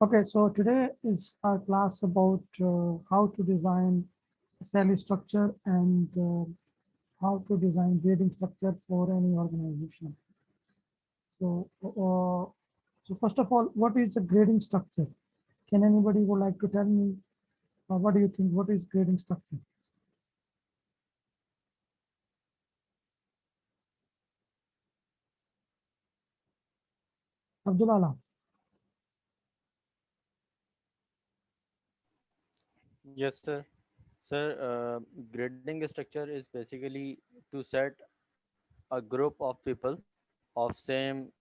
Okay, so today is our class about how to design a cell structure and how to design grading structure for any organization. So, so first of all, what is the grading structure? Can anybody would like to tell me what do you think? What is grading structure? Abdullah. Yes, sir. Sir, grading structure is basically to set a group of people of same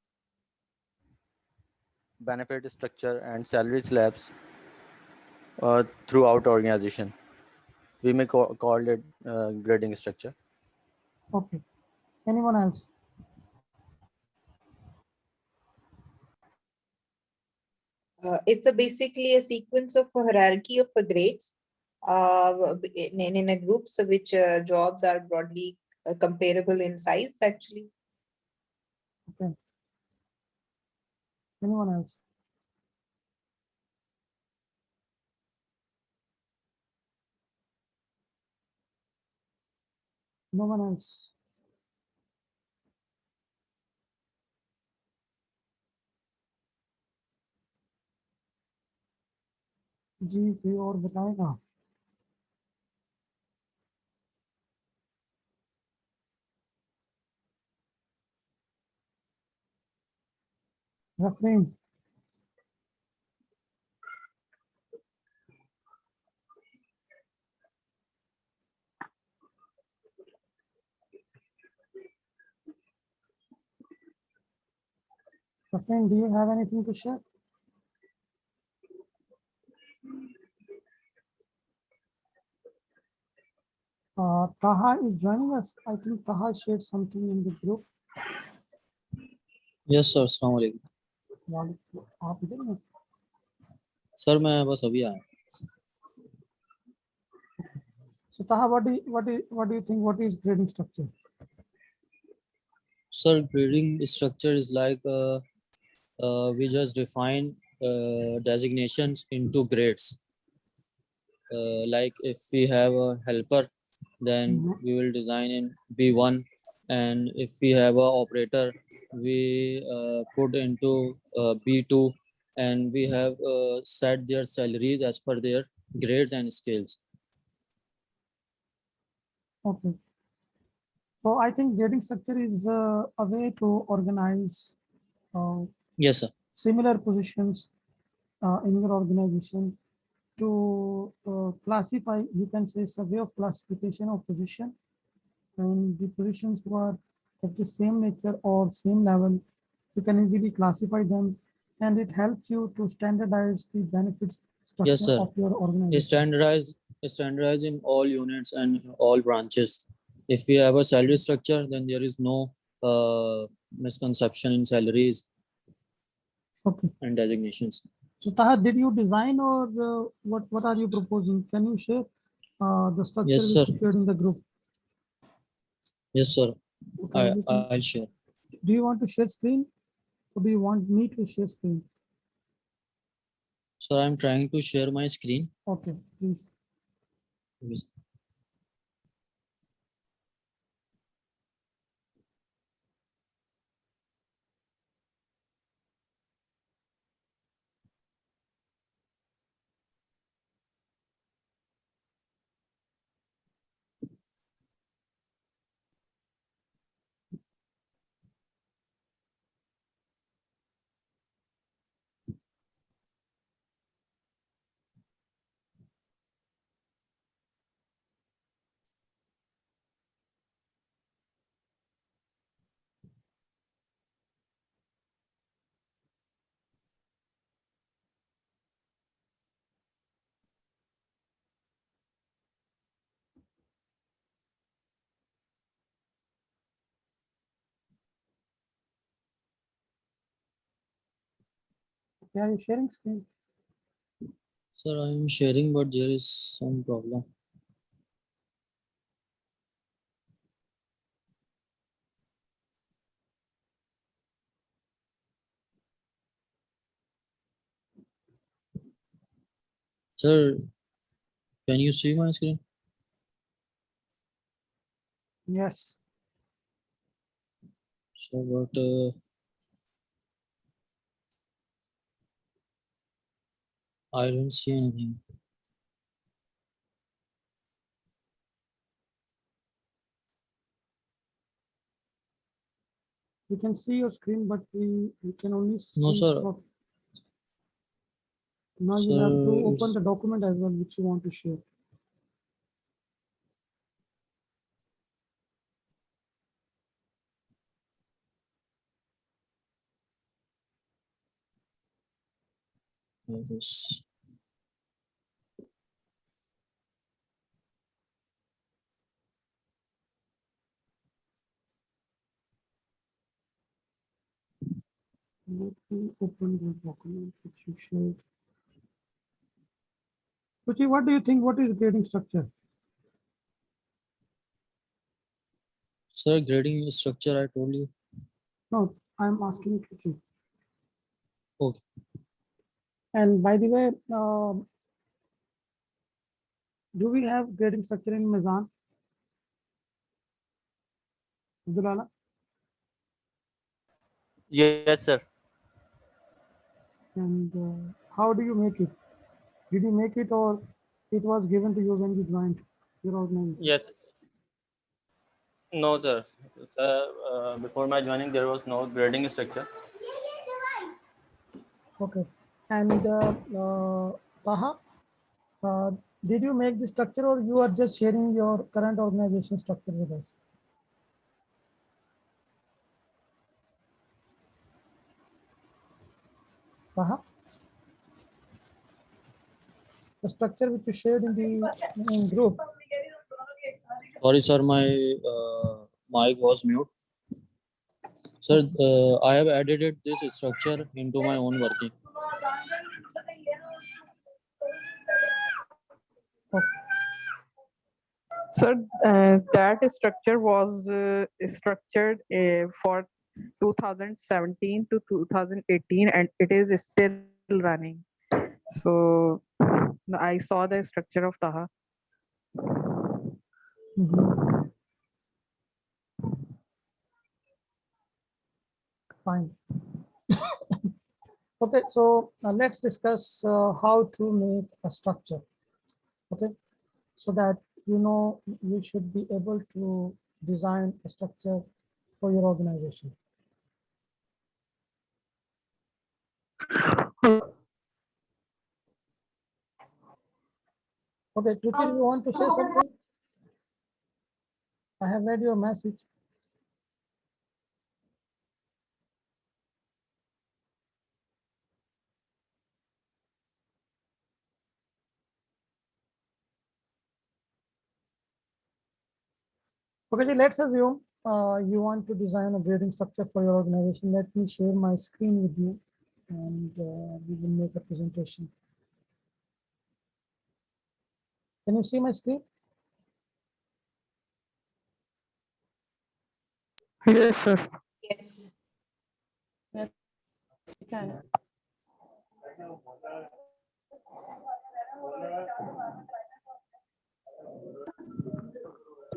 benefit structure and salary slabs throughout organization. We may call it grading structure. Okay. Anyone else? It's basically a sequence of a hierarchy of grades in a group, so which jobs are broadly comparable in size, actually. Okay. Anyone else? No one else. जी कोई और बताएगा? Refrain. Refrain, do you have anything to share? Taha is joining us. I think Taha shared something in the group. Yes sir अस्सलाम वालेकुम आप इधर हैं? Sir मैं बस अभी आया So Taha, what do you think? What is grading structure? Sir grading structure is like we just define designations into grades like if we have a helper then we will design in B1 and if we have a operator we put into B2 and we have set their salaries as per their grades and scales. Okay. So I think grading structure is a way to organize Yes sir. similar positions in your organization to classify. You can say it's a way of classification of position, and the positions who are of the same nature or same level, you can easily classify them, and it helps you to standardize the benefits Yes structure sir. of your It's organization. standardized in all units and all branches. If we have a salary structure, then there is no misconception in salaries Okay. and designations. So Taha, did you design or what are you proposing? Can you share the structure Yes, which sir. you shared in the group? Yes, sir. Okay, I'll share. do you want to share screen or do you want me to share screen? So I'm trying to share my screen. Okay, please. Yes. Okay, are you sharing screen? Sir, I'm sharing, but there is some problem. Sir, can you see my screen? Yes. So, but I don't see anything. You can see your screen, but we can only see. No, sir. Now you have to Sir, open the document as well, which you want to share. Yes. Let me open the document which you shared. Ruchi, what do you think? What is grading structure? Sir, grading structure, I told you. No, I'm asking Ruchi. Okay. And by the way, do we have grading structure in Mizan? Abdulala? Yes, sir. And how do you make it? Did you make it or it was given to you when you joined your organization? Yes. No, sir. Sir, before my joining, there was no grading structure. Okay. And Taha, did you make the structure or you are just sharing your current organization structure with us? Taha? The structure which you shared in the group. Sorry, sir, my mic was mute. Sir, I have edited this structure into my own working. Okay. So that structure was structured for 2017 to 2018 and it is still running. So I saw the structure of Taha. Mhm. Fine. Okay, so let's discuss how to make a structure. Okay, so that you should be able to design a structure for your organization. Okay, Tuti, you want to say something? I have read your message. Okay, ji, let's assume you want to design a grading structure for your organization. Let me share my screen with you and we will make a presentation. Can you see my screen? Yes, sir. Yes.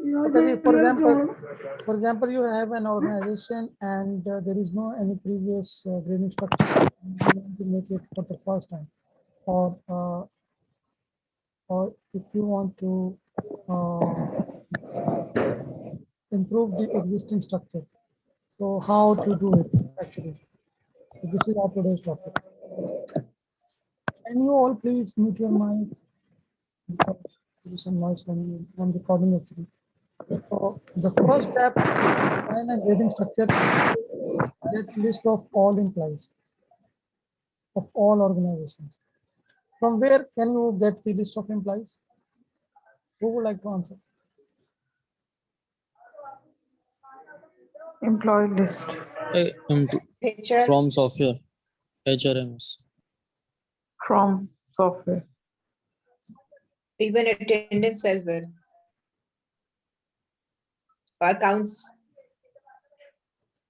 Okay, for example, you have an organization and there is no any previous grading structure. You want to make it for the first time, or if you want to improve the existing structure. So how to do it actually? So this is our today's topic. Can you all please mute your mic because there is some noise when I'm recording actually. So the first step in a grading structure is get list of all employees of all organizations. From where can you get the list of employees? Who would like to answer? Employee list. HR From software, HRMS. From software. even attendance as well. Accounts.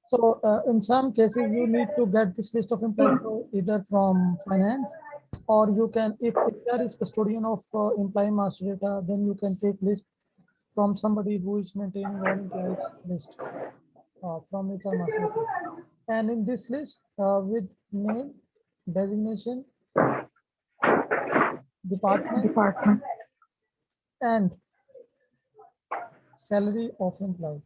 So in some cases, you need to get this list of employees either from finance or you can, if HR is custodian of employee master data, then you can take list from somebody who is maintaining all employees list from HR master data. And in this list, with name, designation, department, Department. and salary of employee.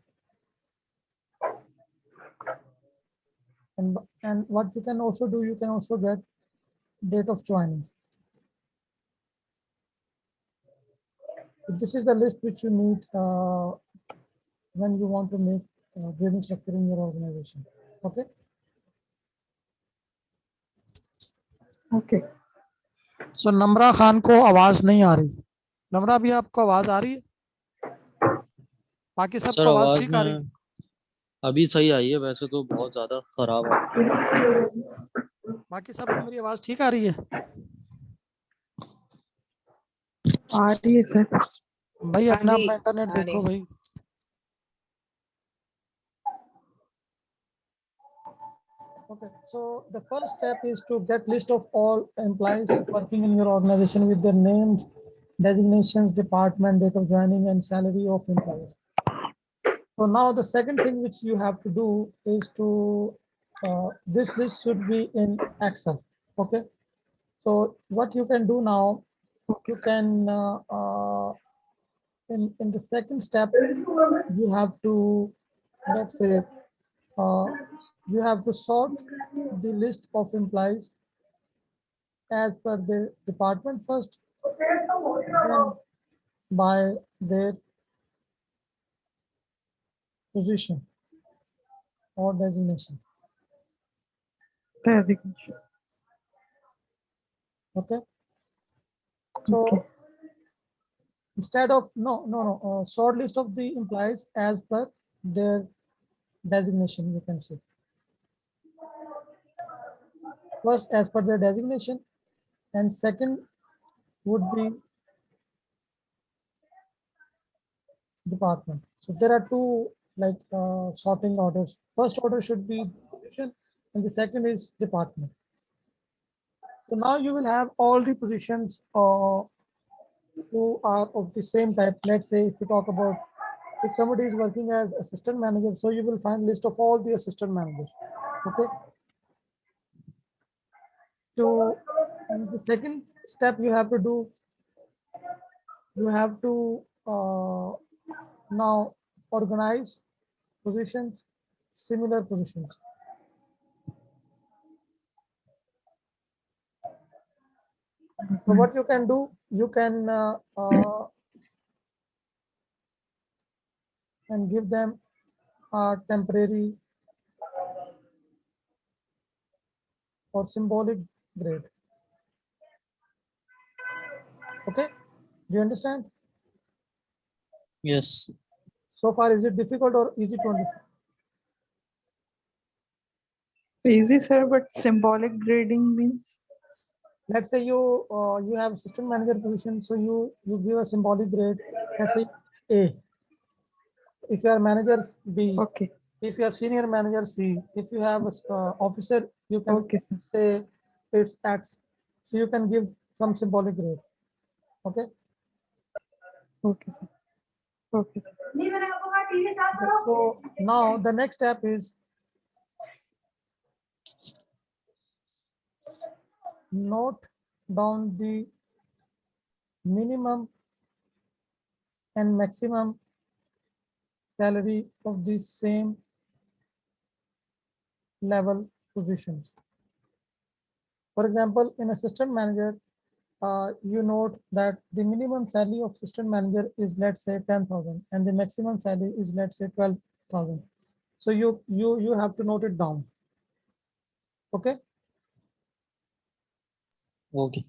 And what you can also do, you can also get date of joining. This is the list which you need when you want to make grading structure in your organization. Okay. Okay. सो नम्रा खान को आवाज नहीं आ रही. नम्रा, भी आपको आवाज आ रही है? बाकी सर सबको आवाज आवाज ठीक आ रही है? में अभी सही आई है, वैसे तो बहुत ज्यादा खराब है। बाकी सबको मेरी आवाज ठीक आ रही है? आ रही है सर। भाई हाँ अपना जी, अपना इंटरनेट आ रही देखो है। भाई. Okay, so the first step is to get list of all employees working in your organization with their names, designations, department, date of joining, and salary of employees. So now the second thing which you have to do is to, this list should be in Excel. Okay. So what you can do now, you can, in the second step, you have to, let's say, you have to sort the list of employees as per the department first, then by their position or designation. Designation. Okay. So Okay. instead of short list of the employees as per their designation, you can say. First as per their designation, and second would be department. So there are two like sorting orders. First order should be position, and the second is department. So now you will have all the positions who are of the same type. Let's say if you talk about, if somebody is working as assistant manager, so you will find list of all the assistant managers. Okay. So the second step you have to do, you have to now organize positions, similar positions. So what you can do, you can and give them a temporary or symbolic grade. Okay, do you understand? Yes. So far, is it difficult or easy to understand? Easy, sir, but symbolic grading means? Let's say you have assistant manager position, so you give a symbolic grade. Let's say A. If you are manager, B. Okay. If you have senior manager, C. If you have officer, you can Okay, sir. say it's X. So you can give some symbolic grade. Okay. Okay, sir. Okay, sir. Okay, so now the next step is note down the minimum and maximum salary of the same level positions. For example, in assistant manager, you note that the minimum salary of assistant manager is, let's say, 10,000, and the maximum salary is, let's say, 12,000. So you have to note it down. Okay. Okay.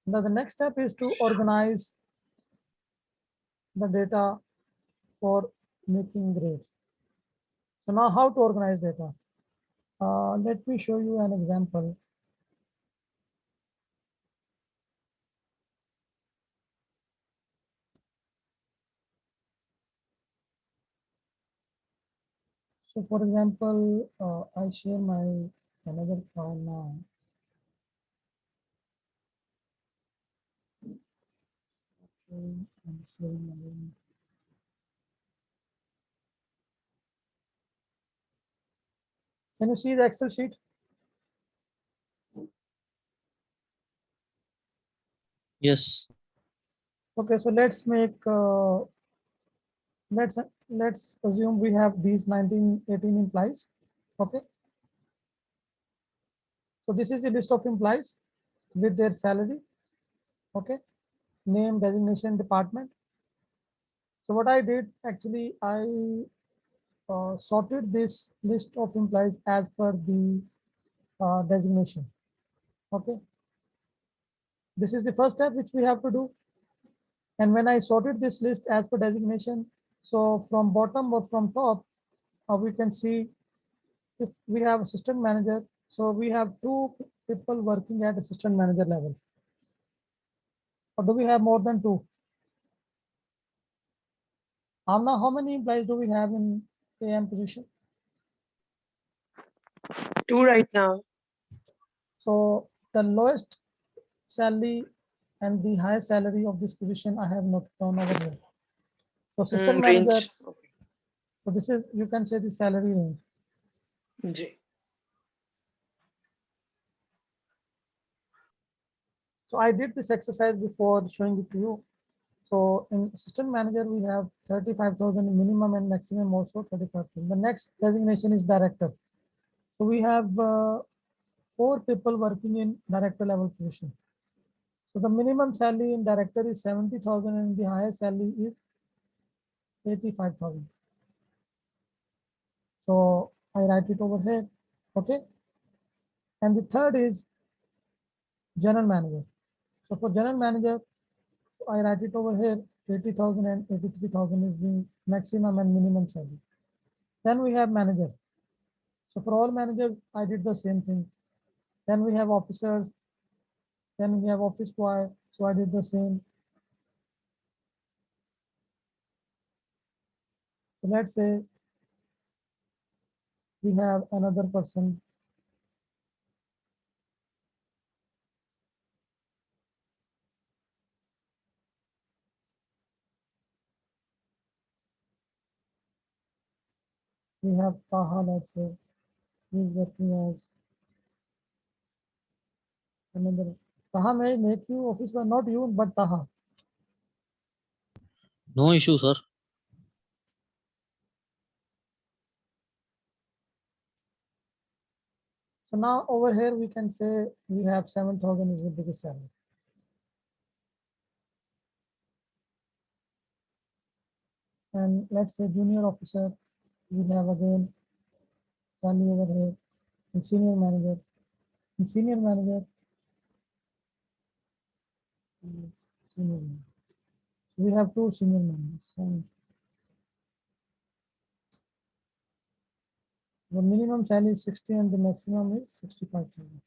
Now the next step is to organize the data for making grades. So now how to organize data? Let me show you an example. So for example, I share my another file now. I'm showing again. Can you see the Excel sheet? Yes. Okay, so let's make let's assume we have these 1918 implies. Okay, so this is the list of employees with their salary. Okay, name, designation, department. So what I did actually, I sorted this list of employees as per the designation. Okay, this is the first step which we have to do. And when I sorted this list as per designation, so from bottom or from top, we can see if we have assistant manager, so we have two people working at assistant manager level. Or do we have more than two? Amna, how many employees do we have in AM position? 2 right now. So the lowest salary and the highest salary of this position I have noted down over here. So assistant manager, Range. Okay. so this is, you can say, the salary range. Ji. So I did this exercise before showing it to you. So in assistant manager, we have 35,000 minimum and maximum also 35,000. The next designation is director. So we have four people working in director level position. So the minimum salary in director is 70,000 and the highest salary is 85,000. So I write it over here. Okay. And the third is general manager. So for general manager, I write it over here, 80,000 and 83,000 is the maximum and minimum salary. Then we have manager. So for all managers, I did the same thing. Then we have officers. Then we have office boy. So I did the same. So let's say we have another person. We have Taha, let's say, he's working as another. Taha may make you office boy, not you, but Taha. No issue, sir. So now over here we can say we have 7,000 is the biggest salary. And let's say junior officer, we have again salary over here. And senior manager. And senior manager. Senior manager. We have two senior managers. And the minimum salary is 60 and the maximum is 65,000.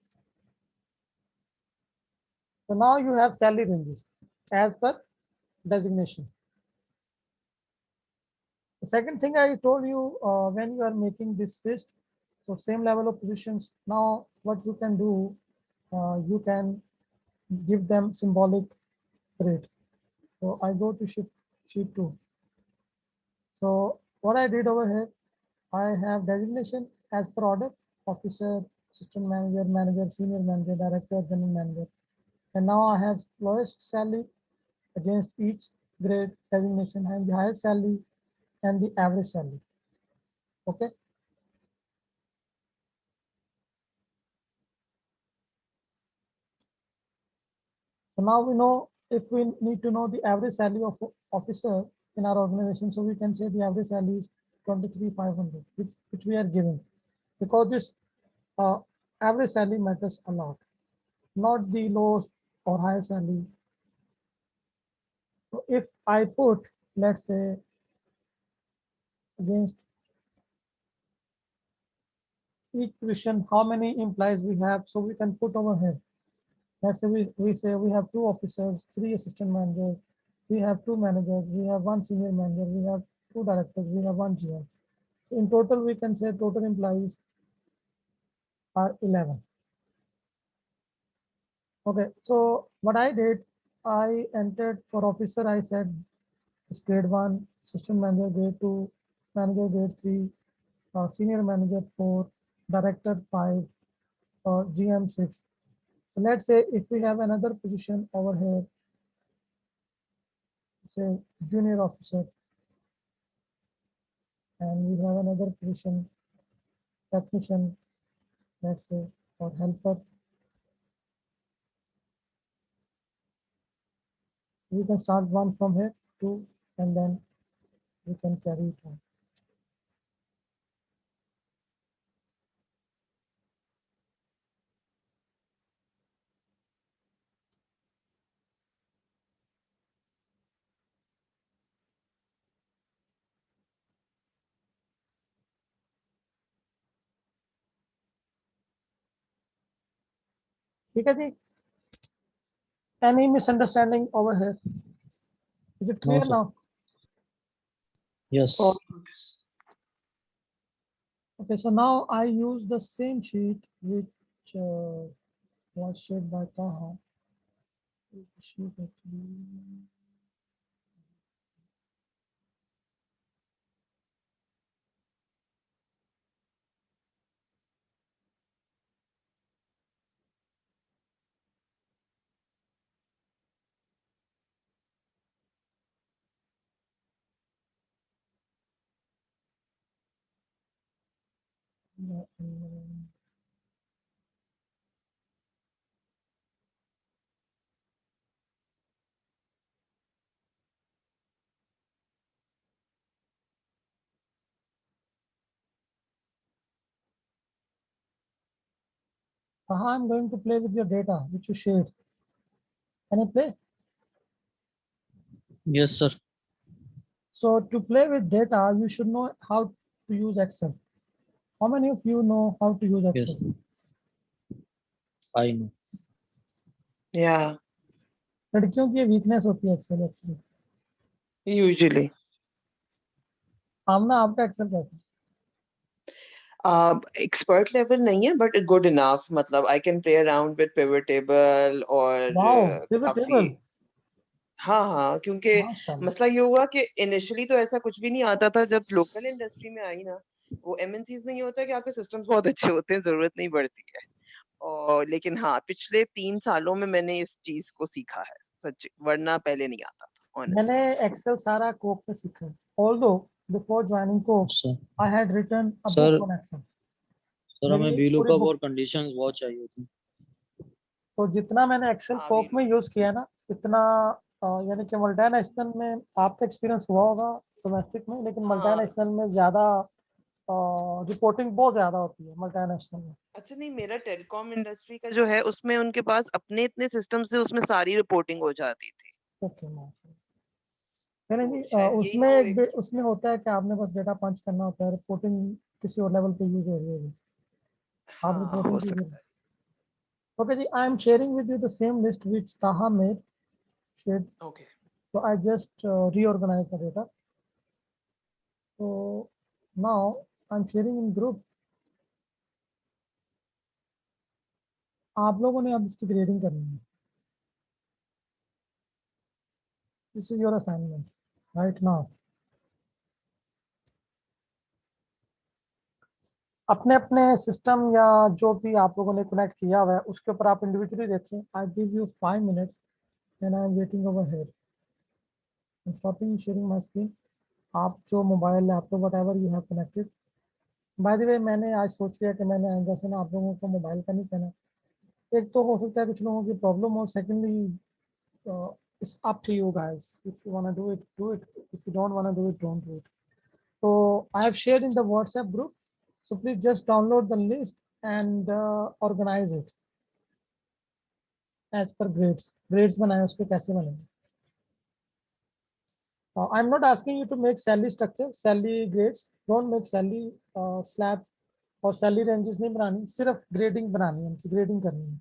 So now you have salary ranges as per designation. The second thing I told you when you are making this list, so same level of positions. Now what you can do, you can give them symbolic rate. So I go to sheet 2. So what I did over here, I have designation as per order: officer, assistant manager, manager, senior manager, director, general manager. And now I have lowest salary against each grade designation and the highest salary and the average salary. Okay. So now we know, if we need to know the average salary of officer in our organization, so we can say the average salary is 23,500, which we are giving, because this uh, average salary matters a lot, not the lowest or highest salary. So if I put, let's say, against each position, how many employees we have, so we can put over here. Let's say we say we have two officers, three assistant managers, we have two managers, we have one senior manager, we have two directors, we have one GM. In total, we can say total employees are 11. Okay, so what I did, I entered for officer, I said it's grade 1, assistant manager grade 2, manager grade 3, senior manager 4, director 5, GM 6. So let's say if we have another position over here, say junior officer, and we have another position, technician, let's say, or helper. We can start one from here, 2, and then we can carry it on. ठीक है जी? Any misunderstanding over here? Is it No, clear sir. now? Yes. Okay, so now I use the same sheet which was shared by Taha. Is the sheet actually? Yeah, Taha, I'm going to play with your data which you shared. Can I play? Yes, sir. So to play with data, you should know how to use Excel. How many of you know how to use Yes. Excel? I know. Yeah, लड़कियों की weakness होती है Excel actually. usually. आमना आपका Excel कैसा है? Expert level नहीं है, but good enough. मतलब I can play around with pivot table और वाओ, पिवट काफी. टेबल. हाँ, क्योंकि माशाल्लाह. मसला ये हुआ कि इनिशियली तो ऐसा कुछ भी नहीं आता था. जब लोकल इंडस्ट्री में आई ना, वो MNCs में ये होता है कि आपके सिस्टम्स बहुत अच्छे होते हैं, जरूरत नहीं पड़ती है. और लेकिन हाँ, पिछले 3 सालों में मैंने इस चीज को सीखा है, सच, वरना पहले नहीं आता था honestly. मैंने एक्सेल सारा कोक पे सीखा है. Although before joining Coke, Sir. I had written a Sir. book on Excel. Sir मेरी हमें एक वी पूरी लुकअप book. और कंडीशंस बहुत चाहिए थी. तो जितना मैंने एक्सेल हाँ, कोक VLOOKUP. में यूज किया ना, इतना यानी कि मल्टीनेशनल में आपका एक्सपीरियंस हुआ होगा डोमेस्टिक में, लेकिन हाँ. मल्टीनेशनल में ज्यादा रिपोर्टिंग बहुत ज्यादा होती है मल्टीनेशनल में. अच्छा नहीं, मेरा टेलीकॉम इंडस्ट्री का जो है उसमें उनके पास अपने इतने सिस्टम से उसमें सारी रिपोर्टिंग हो जाती थी. ओके. नहीं तो जी, शायद यही उसमें वो एक उसमें होता है कि आपने बस डेटा पंच करना होता है, रिपोर्टिंग किसी और लेवल पे यूज हो रही है. आप हाँ, हो रिपोर्टिंग कीजिए. सकता है. ओके जी, I am sharing with you the same list which Taha made share. Okay. So I just reorganize the data. So now I'm sharing in group. आप लोगों ने अब इसकी ग्रेडिंग करनी है. This is your assignment right now. अपने अपने system या जो भी आप लोगों ने कनेक्ट किया हुआ है उसके ऊपर आप इंडिविजुअली देखें. I give you 5 minutes and I am waiting over here. I'm stopping sharing my screen. आप जो mobile laptop whatever you have connected. By the way, मैंने आज सोच लिया कि मैंने आइंदा से ना आप लोगों को मोबाइल का नहीं कहना. एक तो हो सकता है कुछ लोगों की प्रॉब्लम हो. Secondly, it's up to you guys. If you want to do it, do it. If you don't want to do it, don't do it. So I have shared in the WhatsApp group. So please just download the list and organize it as per grades. Grades बनाए उसके कैसे बनेंगे? I'm not asking you to make salary structure, salary grades. Don't make salary slabs और salary ranges नहीं बनानी. सिर्फ grading बनानी है, उनकी grading करनी है.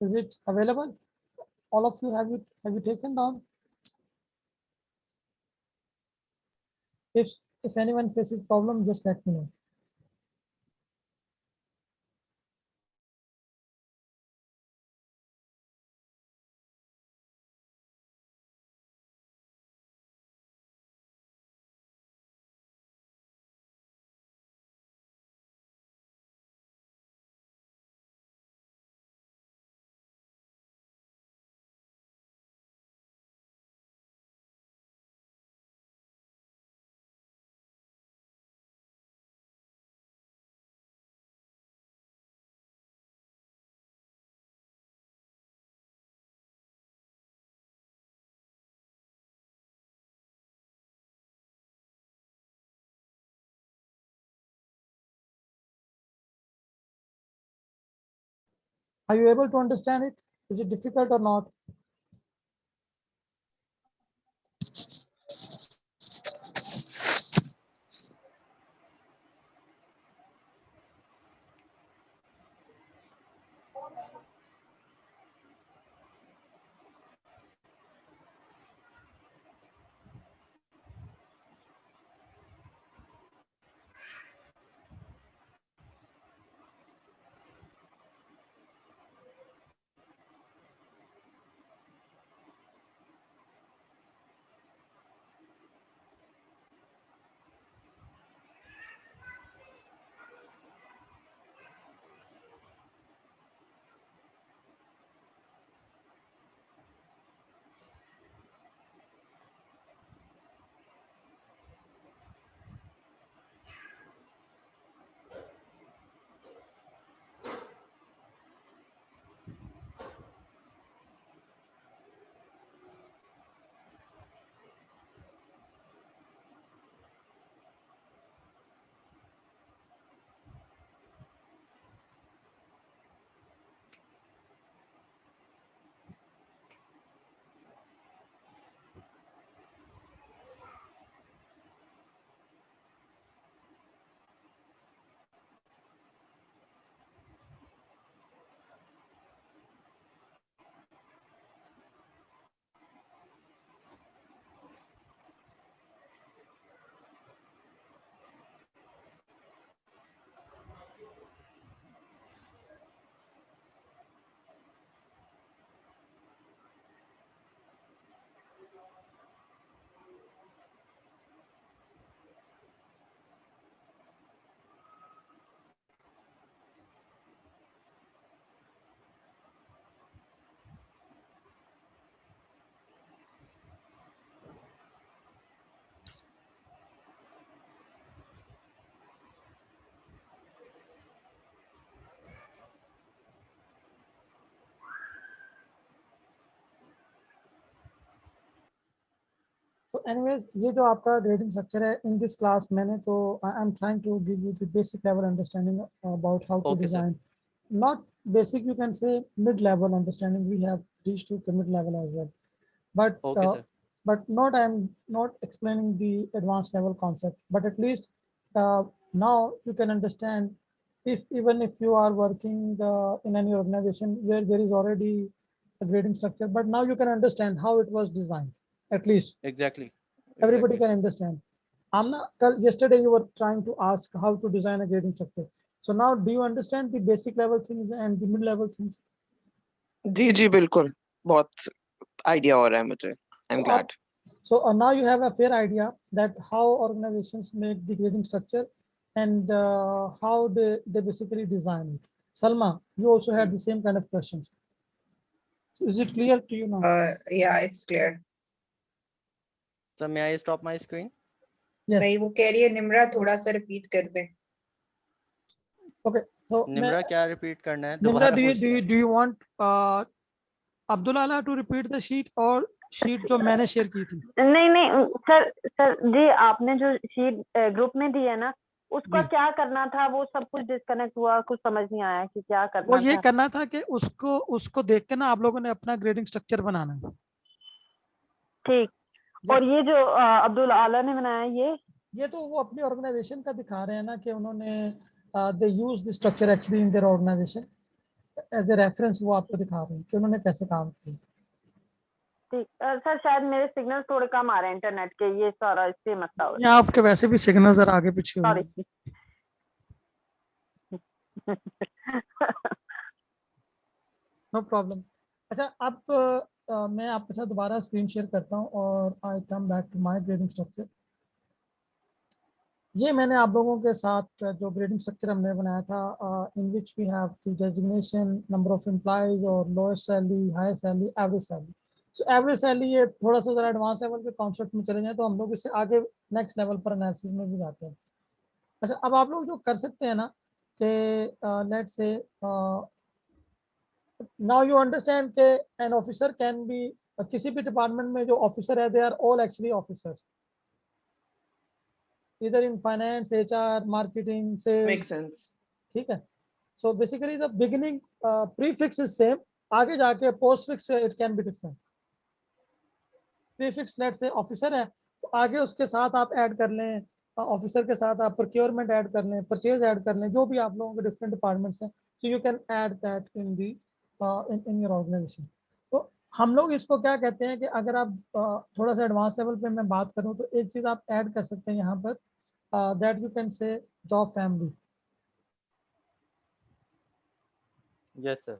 Is it available? All of you, have you taken down? If anyone faces problem, just let me know. Are you able to understand it? Is it difficult or not? So anyways, ये जो आपका grading structure है, in this class मैंने तो I'm trying to give you the basic level understanding about how to Okay, sir. design. Not basic, you can say mid-level understanding. We have reached to the mid-level as well. But Okay, sir. not I'm not explaining the advanced level concept. But at least now you can understand if even if you are working in any organization where there is already a grading structure, but now you can understand how it was designed. At least Exactly. everybody Exactly, can understand. Amna, yesterday you were trying to ask how to design a grading structure. So now do you understand the basic level things and the mid level things? जी जी बिल्कुल बहुत idea हो रहा है मुझे I am So, glad so now you have a fair idea that how organizations make the grading structure and how they basically design it. Salma, you also had the same kind of questions. So is it clear to you now? Yeah, it's clear. So may I stop my screen? Yes. नहीं, वो कह रही है निम्रा थोड़ा सा repeat कर दे. Okay. So Nimra क्या repeat करना है? Nimra, दोबारा do you पूछ do low. you, do you want Abdul Ala to repeat the sheet or sheet जो मैंने शेयर की थी? नहीं नहीं सर सर जी आपने जो शीट ग्रुप में दी है ना उसका जी। क्या करना था वो सब कुछ डिस्कनेक्ट हुआ कुछ समझ नहीं आया कि क्या वो करना ये था करना था कि उसको देख के ना आप लोगों ने अपना ग्रेडिंग स्ट्रक्चर बनाना है. ठीक Yes. और ये जो अब्दुल आला ने बनाया ये तो वो अपनी ऑर्गेनाइजेशन का दिखा रहे हैं ना कि उन्होंने they use the structure actually in their organisation as a reference. वो आपको दिखा रहे हैं कि उन्होंने कैसे काम किया. ठीक सर शायद मेरे सिग्नल थोड़े कम आ रहे हैं इंटरनेट के ये सारा इससे मसला हो यहाँ आपके वैसे भी सिग्नल जरा आगे पीछे रहा होंगे. Sorry no problem. अच्छा, अब मैं आपके साथ दोबारा स्क्रीन शेयर करता हूँ और I come back to my grading structure. ये मैंने आप लोगों के साथ जो ग्रेडिंग स्ट्रक्चर हमने बनाया था in which we have the designation, number of employees और lowest salary, high salary, average salary. So average salary ये थोड़ा सा जरा एडवांस लेवल के कॉन्सेप्ट में चले जाए तो हम लोग इससे आगे नेक्स्ट लेवल पर एनालिसिस में भी जाते हैं. अच्छा, अब आप लोग जो कर सकते हैं ना कि let's say now you understand के एन ऑफिसर कैन बी, किसी भी डिपार्टमेंट में जो ऑफिसर है they are all actually officers, इधर in finance, HR, marketing, make sales. Sense. ठीक है. So basically the beginning prefix is same. आगे जाके postfix it can be different. Prefix let's say officer है, तो आगे उसके साथ आप ऐड कर लें ऑफिसर के साथ आप प्रोक्योरमेंट ऐड कर लें, परचेज ऐड कर लें, जो भी आप लोगों के डिफरेंट डिपार्टमेंट्स हैं, so you can add that in the in your organisation. तो हम लोग इसको क्या कहते हैं कि अगर आप थोड़ा सा एडवांस लेवल पे मैं बात करूं तो एक चीज आप ऐड कर सकते हैं यहाँ पर, दैट यू कैन से job family, Yes, sir.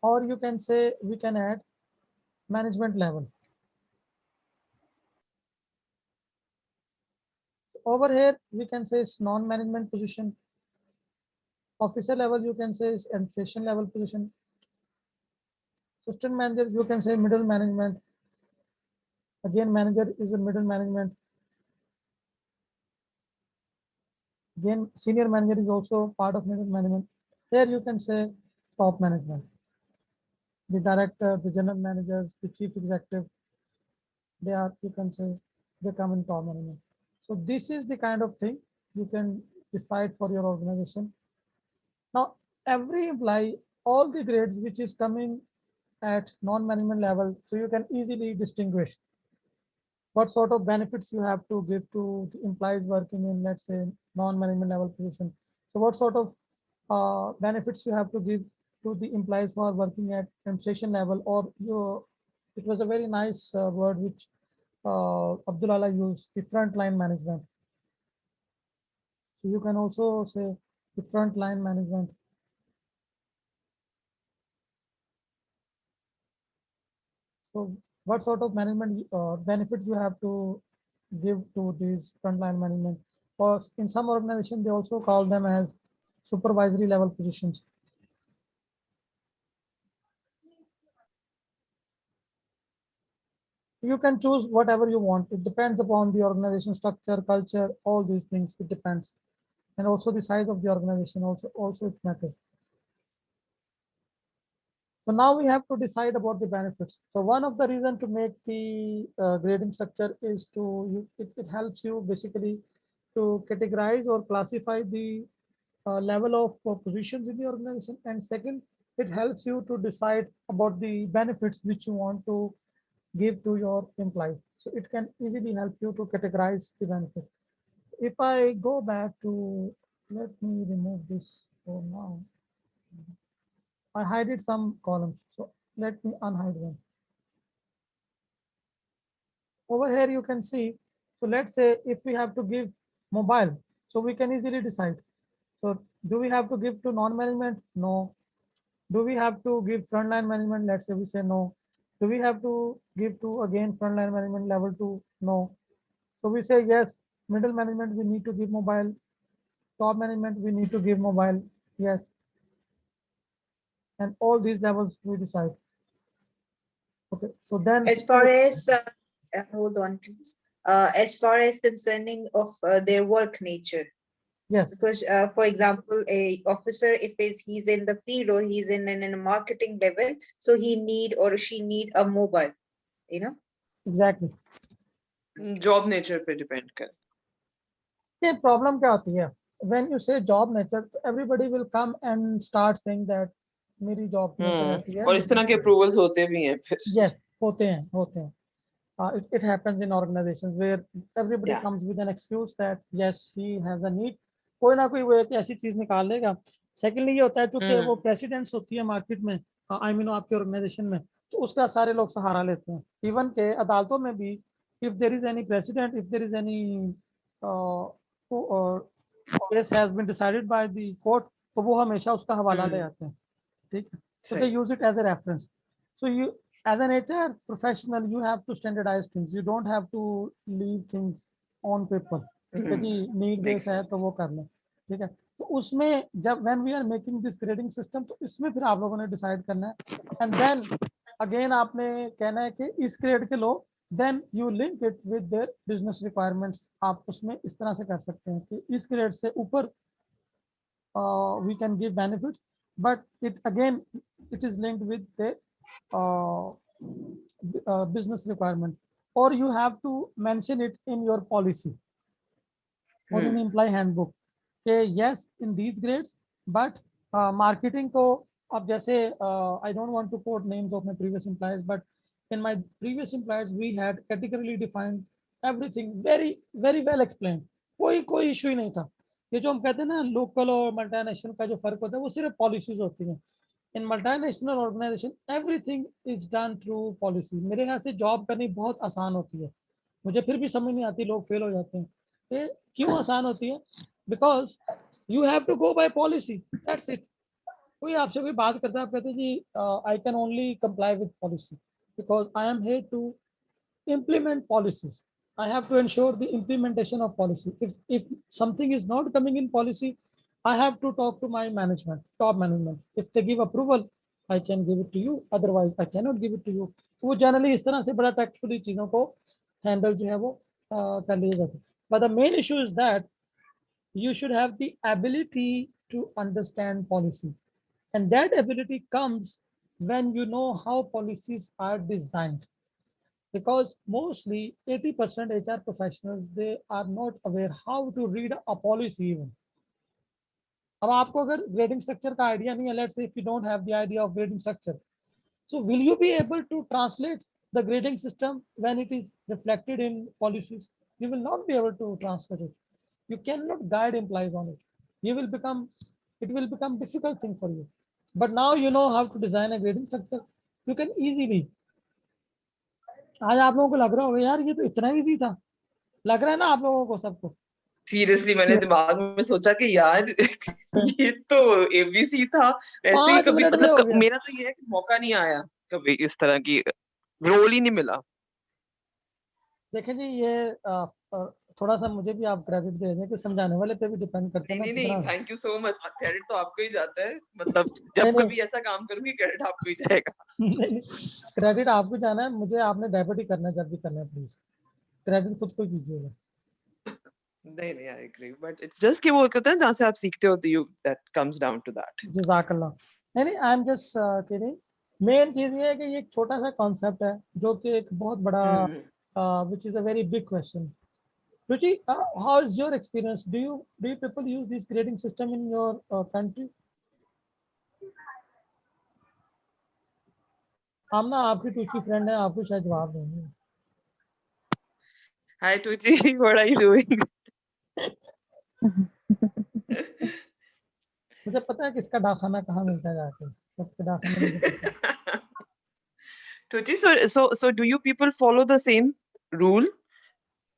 or you can say we can add management level. Over here we can say it's non-management position. Officer level you can say is administration level position. Assistant manager you can say middle management. Again manager is a middle management. Again senior manager is also part of middle management. Here you can say top management. The director, the general manager, the chief executive, they are, you can say, they come in top management. So this is the kind of thing you can decide for your organization. Now, every employee, all the grades which is coming at non-management level, so you can easily distinguish what sort of benefits you have to give to the employees working in, let's say, non-management level position. So what sort of benefits you have to give to the employees who are working at administration level, or you, it was a very nice word which Abdullah used, the frontline management. So you can also say the frontline management. So what sort of management benefit you have to give to these frontline management? Or in some organization, they also call them as supervisory level positions. You can choose whatever you want. It depends upon the organization structure, culture, all these things. It depends. And also the size of the organization also it matters. So now we have to decide about the benefits. So one of the reason to make the grading structure is it helps you basically to categorize or classify the level of positions in the organization. And second, it helps you to decide about the benefits which you want to give to your employees. So it can easily help you to categorize the benefit. If I go back to, let me remove this for now. I hided some columns, so let me unhide them. Over here you can see, so let's say if we have to give mobile, so we can easily decide. So do we have to give to non-management? No. Do we have to give frontline management? Let's say we say no. Do we have to give to again frontline management level 2? No. So we say yes, middle management we need to give mobile, top management we need to give mobile, yes. And all these levels we decide. Okay, so then As far as hold on, please. As far as concerning of their work nature, yes, because for example, a officer, if he's in the field or he's in a marketing level, so he need or she need a mobile, you know. exactly. Job nature पे depend कर. ये problem क्या होती है, when you say job nature, everybody will come and start saying that मेरी job की nature ऐसी है. और इस तरह के अप्रूवल्स होते भी हैं फिर. Yes, होते हैं. It happens in organizations where everybody Yeah. comes with an excuse that yes, he has a need. कोई ना कोई वो एक ऐसी चीज निकाल लेगा. सेकेंडली ये होता है क्योंकि वो प्रेसिडेंट्स होती है मार्केट में, आई मीन आपके ऑर्गेनाइजेशन में, तो उसका सारे लोग सहारा लेते हैं. इवन के अदालतों में भी, if there is any precedent, if there is any case has been decided by the court, तो वो हमेशा उसका हवाला ले आते हैं. ठीक है, so they use it as a reference. So you, as an HR professional, you have to standardize things. You don't have to leave things on paper. यदि नीड बेस है तो वो कर लें. ठीक है, तो उसमें जब when we are making this grading system, तो इसमें फिर आप लोगों ने डिसाइड करना है. एंड देन अगेन आपने कहना है कि इस ग्रेड के लो, then you link it with their business requirements. आप उसमें इस तरह से कर सकते हैं कि इस ग्रेड से ऊपर we can give benefits, but it is linked with the business requirement, or you have to mention it in your policy or in employee handbook. Okay, yes, in these grades, but marketing को अब जैसे I don't want to quote names of my previous employers, but in my previous employers we had categorically defined everything, very very well explained, कोई issue ही नहीं था। ये जो हम कहते हैं ना लोकल और मल्टीनेशनल का जो फर्क होता है वो सिर्फ पॉलिसीज होती हैं। इन multinational organisation everything is done through policy. मेरे ख्याल से जॉब करनी बहुत आसान होती है। मुझे फिर भी समझ नहीं आती, लोग फेल हो जाते हैं। ये क्यों आसान होती है? Because you have to go by policy, that's it. कोई आपसे कोई बात करता है, आप कहते हैं जी I can only comply with policy because I am here to implement policies. I have to ensure the implementation of policy. If something is not coming in policy, I have to talk to my management, top management. If they give approval, I can give it to you. Otherwise, I cannot give it to you. वो generally इस तरह से बड़ा tactfully चीज़ों को handle जो है वो कर लिए जाते हैं। But the main issue is that you should have the ability to understand policy, and that ability comes when you know how policies are designed. Because mostly 80% HR professionals, they are not aware how to read a policy even. अब आपको अगर grading structure का idea नहीं है, let's say if you don't have the idea of grading structure, so will you be able to translate the grading system when it is reflected in policies? You will not be able to translate it. You cannot guide employees on it. It will become difficult thing for you. But now you know how to design a grading structure. You can easily, आज आप लोगों को लग रहा होगा यार ये तो इतना इजी था, लग रहा है ना आप लोगों को सबको? सीरियसली मैंने दिमाग में सोचा कि यार ये तो एबीसी था, ऐसे ही 5 कभी मिनट में मतलब हो गया। मेरा तो ये है कि मौका नहीं आया, कभी इस तरह की रोल ही नहीं मिला। देखें जी, ये थोड़ा सा मुझे भी आप क्रेडिट दे दें कि समझाने वाले पे भी डिपेंड करते हैं नहीं ना नहीं कितना। Thank you so much, credit तो आपको ही जाता है, मतलब जब नहीं कभी ऐसा काम करूंगी क्रेडिट आपको ही जाएगा। नहीं, क्रेडिट आपको जाना है, मुझे आपने डेबिट ही करना है जब भी करना है, प्लीज क्रेडिट खुद को कीजिएगा। नहीं नहीं I agree, but it's just कि वो कहते हैं जहाँ से आप सीखते हो, you that comes down to that. जज़ाकल्लाह। नहीं I am just kidding. Main चीज ये है कि ये एक छोटा सा कॉन्सेप्ट है जो कि एक बहुत बड़ा which is a very big question. Ruchi, how is your experience? Do you people use this grading system in your country? आमना आपकी टूची फ्रेंड है, आपको शायद जवाब देंगे। हाय टूची, व्हाट आर यू डूइंग? मुझे पता है किसका डाखाना कहाँ मिलता है जाके, सबके डाखाने मुझे पता है। Tuchi, so do you people follow the same rule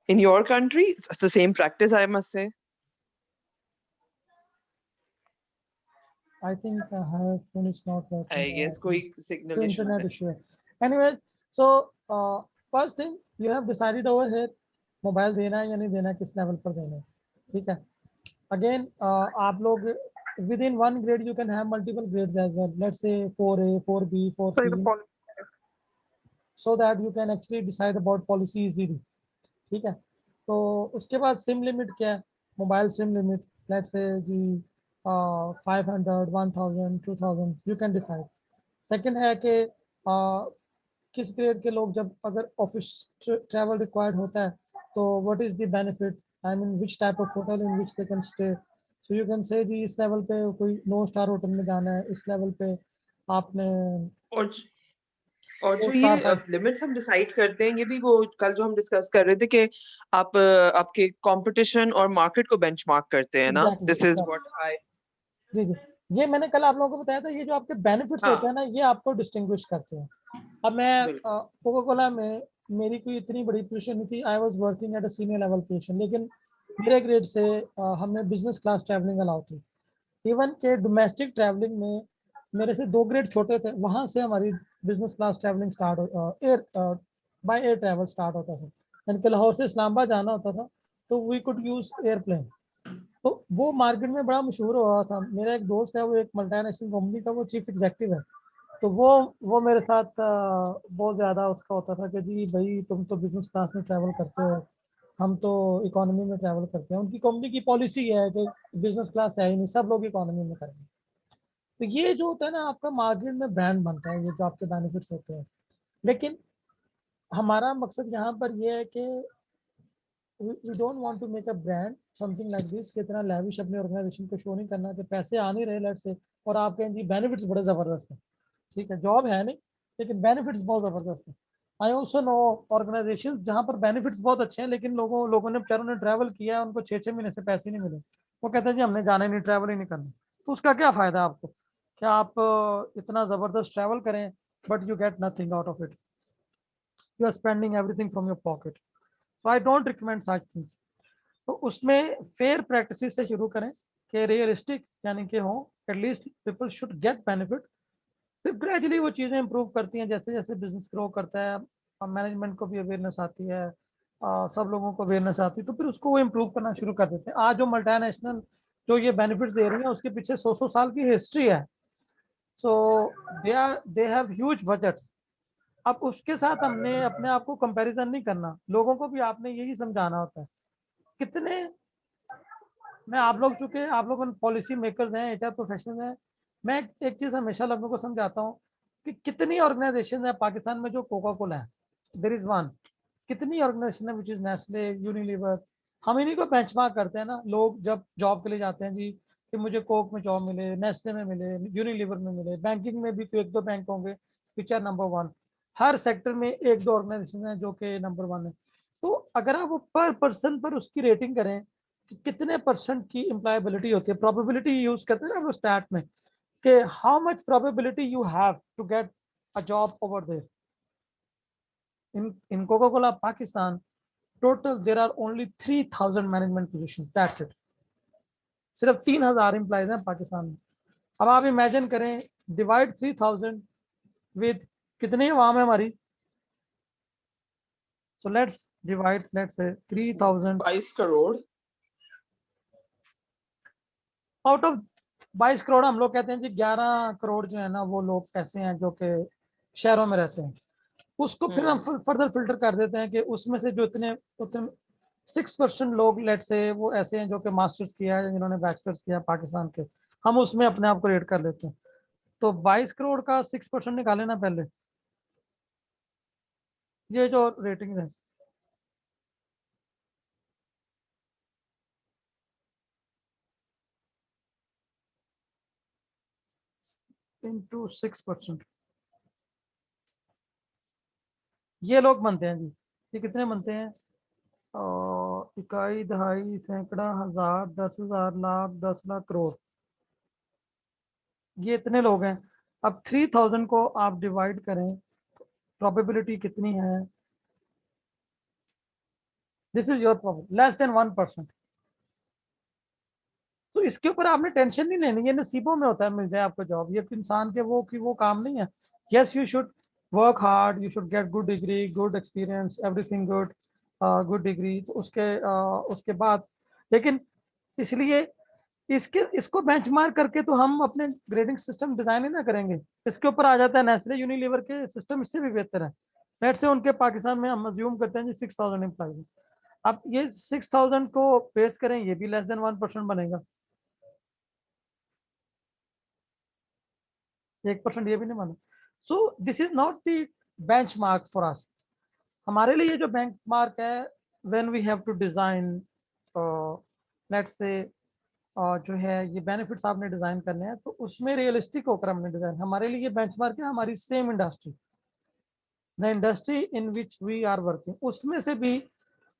in your country? It's the same practice, I must say. I think her phone is not working. I guess कोई signal कोई issues internet है. issue है। Anyway, so first thing you have decided over here, mobile देना है या नहीं देना है, किस लेवल पर देना है, ठीक है। Again, आप लोग within one grade you can have multiple grades as well. Let's say 4A, 4B, 4C, so that you can actually decide about policy easily, ठीक है। तो उसके बाद सिम लिमिट क्या है, mobile SIM limit let's say जी 500, 1000, 2000 you can decide. Second है कि किस ग्रेड के लोग जब अगर ऑफिस ट्रैवल रिक्वायर्ड होता है तो what is the benefit, I mean which type of hotel in which they can stay. So you can say जी इस लेवल पे कोई 9 स्टार होटल में जाना है, इस लेवल पे आपने और जो ये लिमिट्स हम डिसाइड करते हैं, ये भी वो कल जो हम डिस्कस कर रहे थे कि आप आपके कंपटीशन और मार्केट को बेंचमार्क करते हैं ना, दिस इज व्हाट आई। जी जी, ये मैंने कल आप लोगों को बताया था, ये जो आपके बेनिफिट्स होते हैं ना, ये आपको डिस्टिंग्विश करते हैं। अब मैं कोका कोला में मेरी कोई इतनी बड़ी पोजीशन नहीं थी, I was working at a senior level position, लेकिन मेरे ग्रेड से हमें बिजनेस क्लास ट्रैवलिंग अलाउ थी। इवन के डोमेस्टिक ट्रैवलिंग में मेरे से 2 ग्रेड छोटे थे, वहाँ से हमारी business class travelling start air by air travel start होता था। यानी कि लाहौर से इस्लामाबाद जाना होता था तो वी कुड यूज एयरप्लेन। तो वो मार्केट में बड़ा मशहूर हो रहा था। मेरा एक दोस्त है, वो एक मल्टीनेशनल कंपनी का वो चीफ एग्जीक्यूटिव है, तो वो मेरे साथ बहुत ज़्यादा उसका होता था कि जी भाई तुम तो बिजनेस क्लास में ट्रैवल करते हो, हम तो इकोनॉमी में ट्रैवल करते हैं। उनकी कंपनी की पॉलिसी है कि बिजनेस क्लास है ही नहीं, सब लोग इकोनॉमी में करेंगे। तो ये जो होता है ना आपका मार्केट में ब्रांड बनता है, ये जो आपके बेनिफिट्स होते हैं। लेकिन हमारा मकसद यहाँ पर ये है कि we don't want to make a brand something like this कि इतना lavish अपने organization को show नहीं करना कि पैसे आ नहीं रहे let's say और आप कहें जी benefits बड़े जबरदस्त हैं, ठीक है जॉब है नहीं लेकिन benefits बहुत जबरदस्त हैं. I also know organizations जहाँ पर benefits बहुत अच्छे हैं लेकिन लोगों ने बेचारों ने ट्रैवल किया है उनको 6-6 महीने से पैसे नहीं मिले, वो कहते हैं जी हमने जाना ही नहीं, ट्रैवल ही नहीं करना. तो उसका क्या फायदा आपको, क्या आप इतना जबरदस्त ट्रैवल करें but you get nothing out of it, you are spending everything from your pocket. So I don't recommend such things. तो उसमें फेयर प्रैक्टिस से शुरू करें कि रियलिस्टिक यानी कि हो at least people should get benefit. फिर ग्रेजुअली वो चीज़ें इंप्रूव करती हैं जैसे जैसे बिजनेस ग्रो करता है, मैनेजमेंट को भी अवेयरनेस आती है, सब लोगों को अवेयरनेस आती है तो फिर उसको वो इम्प्रूव करना शुरू कर देते हैं. आज जो मल्टीनेशनल जो ये बेनिफिट्स दे रही है उसके पीछे 100 साल की हिस्ट्री है. So they have huge budgets. अब उसके साथ हमने अपने आप को कंपैरिजन नहीं करना, लोगों को भी आपने यही समझाना होता है. कितने मैं आप लोग चूंकि आप लोग पॉलिसी मेकर्स हैं, एचआर प्रोफेशनल हैं, मैं एक चीज हमेशा लोगों को समझाता हूँ कि कितनी ऑर्गेनाइजेशन है पाकिस्तान में जो कोका कोला है, देयर इज वन. कितनी ऑर्गेनाइजेशन है विच इज नेस्ले, यूनिलीवर. हम इन्हीं को बेंचमार्क करते हैं ना, लोग जब जॉब के लिए जाते हैं जी कि मुझे कोक में जॉब मिले, नेस्ले में मिले, यूनिलीवर में मिले. बैंकिंग में भी तो एक दो बैंक होंगे विच आर नंबर वन. हर सेक्टर में एक दो ऑर्गेनाइजेशन है जो कि नंबर वन है. तो अगर आप वो पर पर्सन पर उसकी रेटिंग करें कि कितने परसेंट की एम्प्लॉयबिलिटी होती है, प्रोबेबिलिटी यूज करते हैं ना वो स्टैट में कि how much probability you have to get a job over there. in Coca-Cola Pakistan, total there are only 3,000 management positions. That's it. सिर्फ 3,000 एम्प्लॉयज हैं पाकिस्तान में. अब आप इमेजिन करें, डिवाइड 3,000 विद कितनी अवाम है हमारी. So let's divide, let's say 3,000 22 crore. Out of 22 crore हम लोग कहते हैं जी 11 करोड़ जो है ना वो लोग ऐसे हैं जो कि शहरों में रहते हैं. उसको फिर हम फर्दर फिल्टर कर देते हैं कि उसमें से जो इतने उतने 6% लोग लेट से वो ऐसे हैं जो कि मास्टर्स किया है, जिन्होंने बैचलर्स किया पाकिस्तान के, हम उसमें अपने आप को रेट कर लेते हैं. तो 22 करोड़ का 6% निकाले ना पहले, ये जो रेटिंग है इंटू 6%, ये लोग बनते हैं जी. ये कितने बनते हैं, इकाई, दहाई, सैकड़ा, हजार, 10,000, लाख, 10 लाख, करोड़. ये इतने लोग हैं. अब 3,000 को आप डिवाइड करें, प्रोबेबिलिटी कितनी है, this is your problem, less than 1%. तो इसके ऊपर आपने टेंशन नहीं लेनी, ये नसीबों में होता है मिल जाए आपको जॉब, ये इंसान के वो कि वो काम नहीं है. Yes you should work hard, you should get good degree, good experience, everything good, good degree. तो उसके बाद लेकिन इसलिए इसको बेंचमार्क करके तो हम अपने ग्रेडिंग सिस्टम डिजाइन ही ना करेंगे. इसके ऊपर आ जाता है नेस्ले यूनिलीवर के सिस्टम, इससे भी बेहतर है. लेट से उनके पाकिस्तान में हम अज्यूम करते हैं जी 6,000 एम्प्लॉइज. अब ये 6,000 को पेश करें, ये भी लेस देन 1% बनेगा. 1% ये भी नहीं माना. So this is not the benchmark for us. हमारे लिए जो बेंच मार्क है, when we have to design, let's say जो है ये बेनिफिट्स आपने डिजाइन करने हैं तो उसमें रियलिस्टिक होकर हमने डिजाइन, हमारे लिए बेंचमार्क है हमारी same industry, the industry in which we are working. उसमें से भी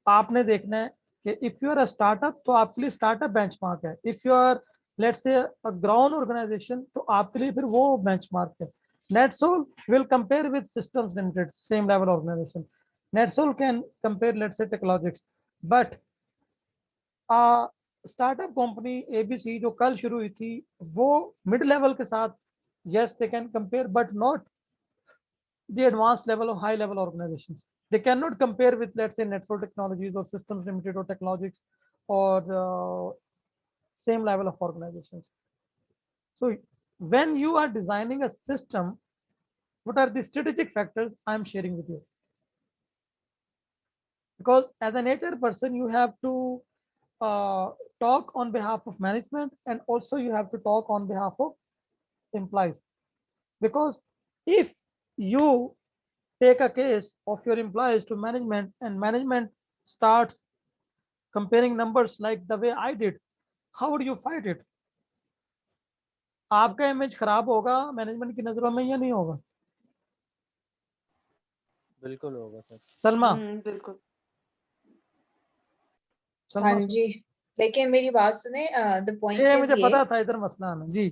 आपने देखना है कि if you are a startup तो आपके लिए स्टार्टअप बेंचमार्क है. If you are let's say a ground organisation तो आपके लिए फिर वो बेंचमार्क है. NetSol will compare with Systems Limited, same level organization. NetSol can compare, let's say, Technologics, but startup company ABC जो कल शुरू हुई थी वो मिड लेवल के साथ, yes they can compare but not the advanced level of high level organizations. They cannot compare with, let's say, Network Technologies or Systems Limited or Technologics or same level of organizations. So when you are designing a system, what are the strategic factors I am sharing with you? Because as an HR person you have to talk on behalf of management and also you have to talk on behalf of employees. Because if you take a case of your employees to management and management starts comparing numbers like the way I did, how would you fight it? आपका image खराब होगा management की नजरों में या नहीं होगा? बिल्कुल होगा सर। सलमा, बिल्कुल। सलमा हाँ जी, लेकिन मेरी बात सुने, द पॉइंट ये इज मुझे ये पता था इधर मसला है जी।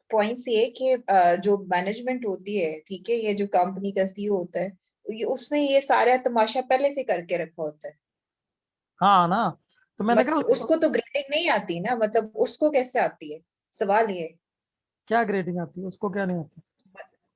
पॉइंट्स ये कि जो मैनेजमेंट होती है, ठीक है, ये जो कंपनी का सीईओ होता है, ये उसने ये सारा तमाशा पहले से करके रखा होता है। हाँ ना, तो मैंने कहा उसको तो ग्रेडिंग नहीं आती ना, मतलब उसको कैसे आती है, सवाल ये है। क्या ग्रेडिंग आती है उसको, क्या नहीं आती?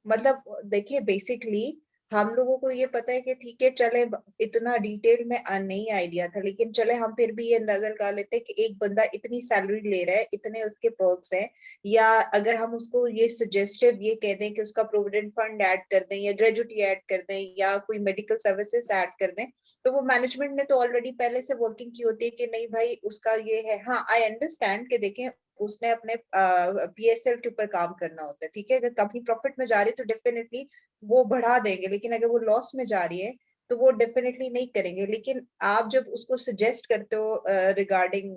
मतलब देखिए, बेसिकली हम लोगों को ये पता है कि ठीक है, चले इतना डिटेल में नहीं आइडिया था, लेकिन चले हम फिर भी ये अंदाजा लगा लेते हैं कि एक बंदा इतनी सैलरी ले रहा है, इतने उसके पर्क्स हैं, या अगर हम उसको ये सजेस्टिव ये कह दें कि उसका प्रोविडेंट फंड ऐड कर दें या ग्रेजुटी ऐड कर दें या कोई मेडिकल सर्विसेज ऐड कर दें, तो वो मैनेजमेंट ने तो ऑलरेडी पहले से वर्किंग की होती है कि नहीं भाई उसका ये है। हाँ, आई अंडरस्टैंड कि देखें उसने अपने पीएसएल के ऊपर काम करना होता है, ठीक है, अगर कंपनी प्रॉफिट में जा रही है तो डेफिनेटली वो बढ़ा देंगे, लेकिन अगर वो लॉस में जा रही है तो वो डेफिनेटली नहीं करेंगे। लेकिन आप जब उसको सजेस्ट करते हो रिगार्डिंग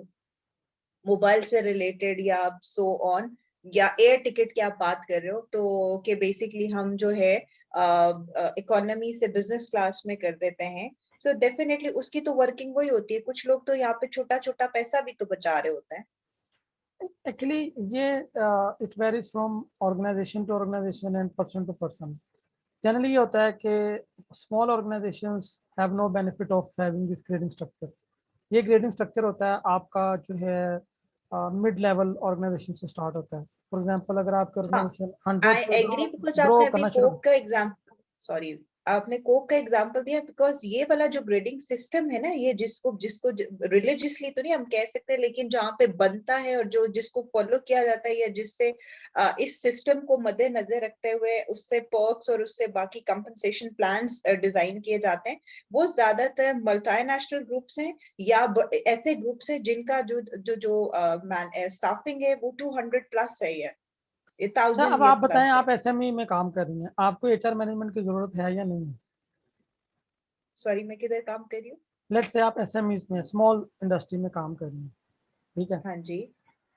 मोबाइल से रिलेटेड या सो ऑन, या एयर टिकट की आप बात कर रहे हो, तो कि बेसिकली हम जो है इकोनॉमी से बिजनेस क्लास में कर देते हैं, सो डेफिनेटली उसकी तो वर्किंग वही होती है। कुछ लोग तो यहाँ पे छोटा छोटा पैसा भी तो बचा रहे होते हैं। एक्चुअली ये it varies from organisation to organisation and person to person. Generally ये होता है कि small organisations have no benefit of having this grading structure. ये ग्रेडिंग स्ट्रक्चर होता है आपका जो है मिड लेवल ऑर्गेनाइजेशन से स्टार्ट होता है। फॉर एग्जांपल अगर आपकी हाँ, ऑर्गेनाइजेशन आई 100 से एग्री, बिकॉज ग्रो आपने अभी करना शुरू, कोक का एग्जाम्पल, सॉरी, आपने कोक का एग्जाम्पल दिया, बिकॉज ये वाला जो ग्रेडिंग सिस्टम है ना, ये जिसको जिसको रिलीजियसली तो नहीं हम कह सकते, लेकिन जहाँ पे बनता है और जो जिसको फॉलो किया जाता है, या जिससे इस सिस्टम को मद्देनजर रखते हुए उससे पर्क्स और उससे बाकी कंपनसेशन प्लान्स डिजाइन किए जाते हैं, वो ज्यादातर मल्टीनेशनल ग्रुप्स हैं या ऐसे ग्रुप्स हैं जिनका जो जो जो स्टाफिंग है वो 200 प्लस है या अच्छा 1000 अब या आप बताएं, प्लस है। आप एसएमई में काम कर रही हैं, आपको एचआर मैनेजमेंट की जरूरत है या नहीं है? सॉरी, मैं किधर काम कर रही हूँ? लेट्स से आप एसएमई में स्मॉल इंडस्ट्री में काम कर रही हैं, ठीक है, हाँ जी।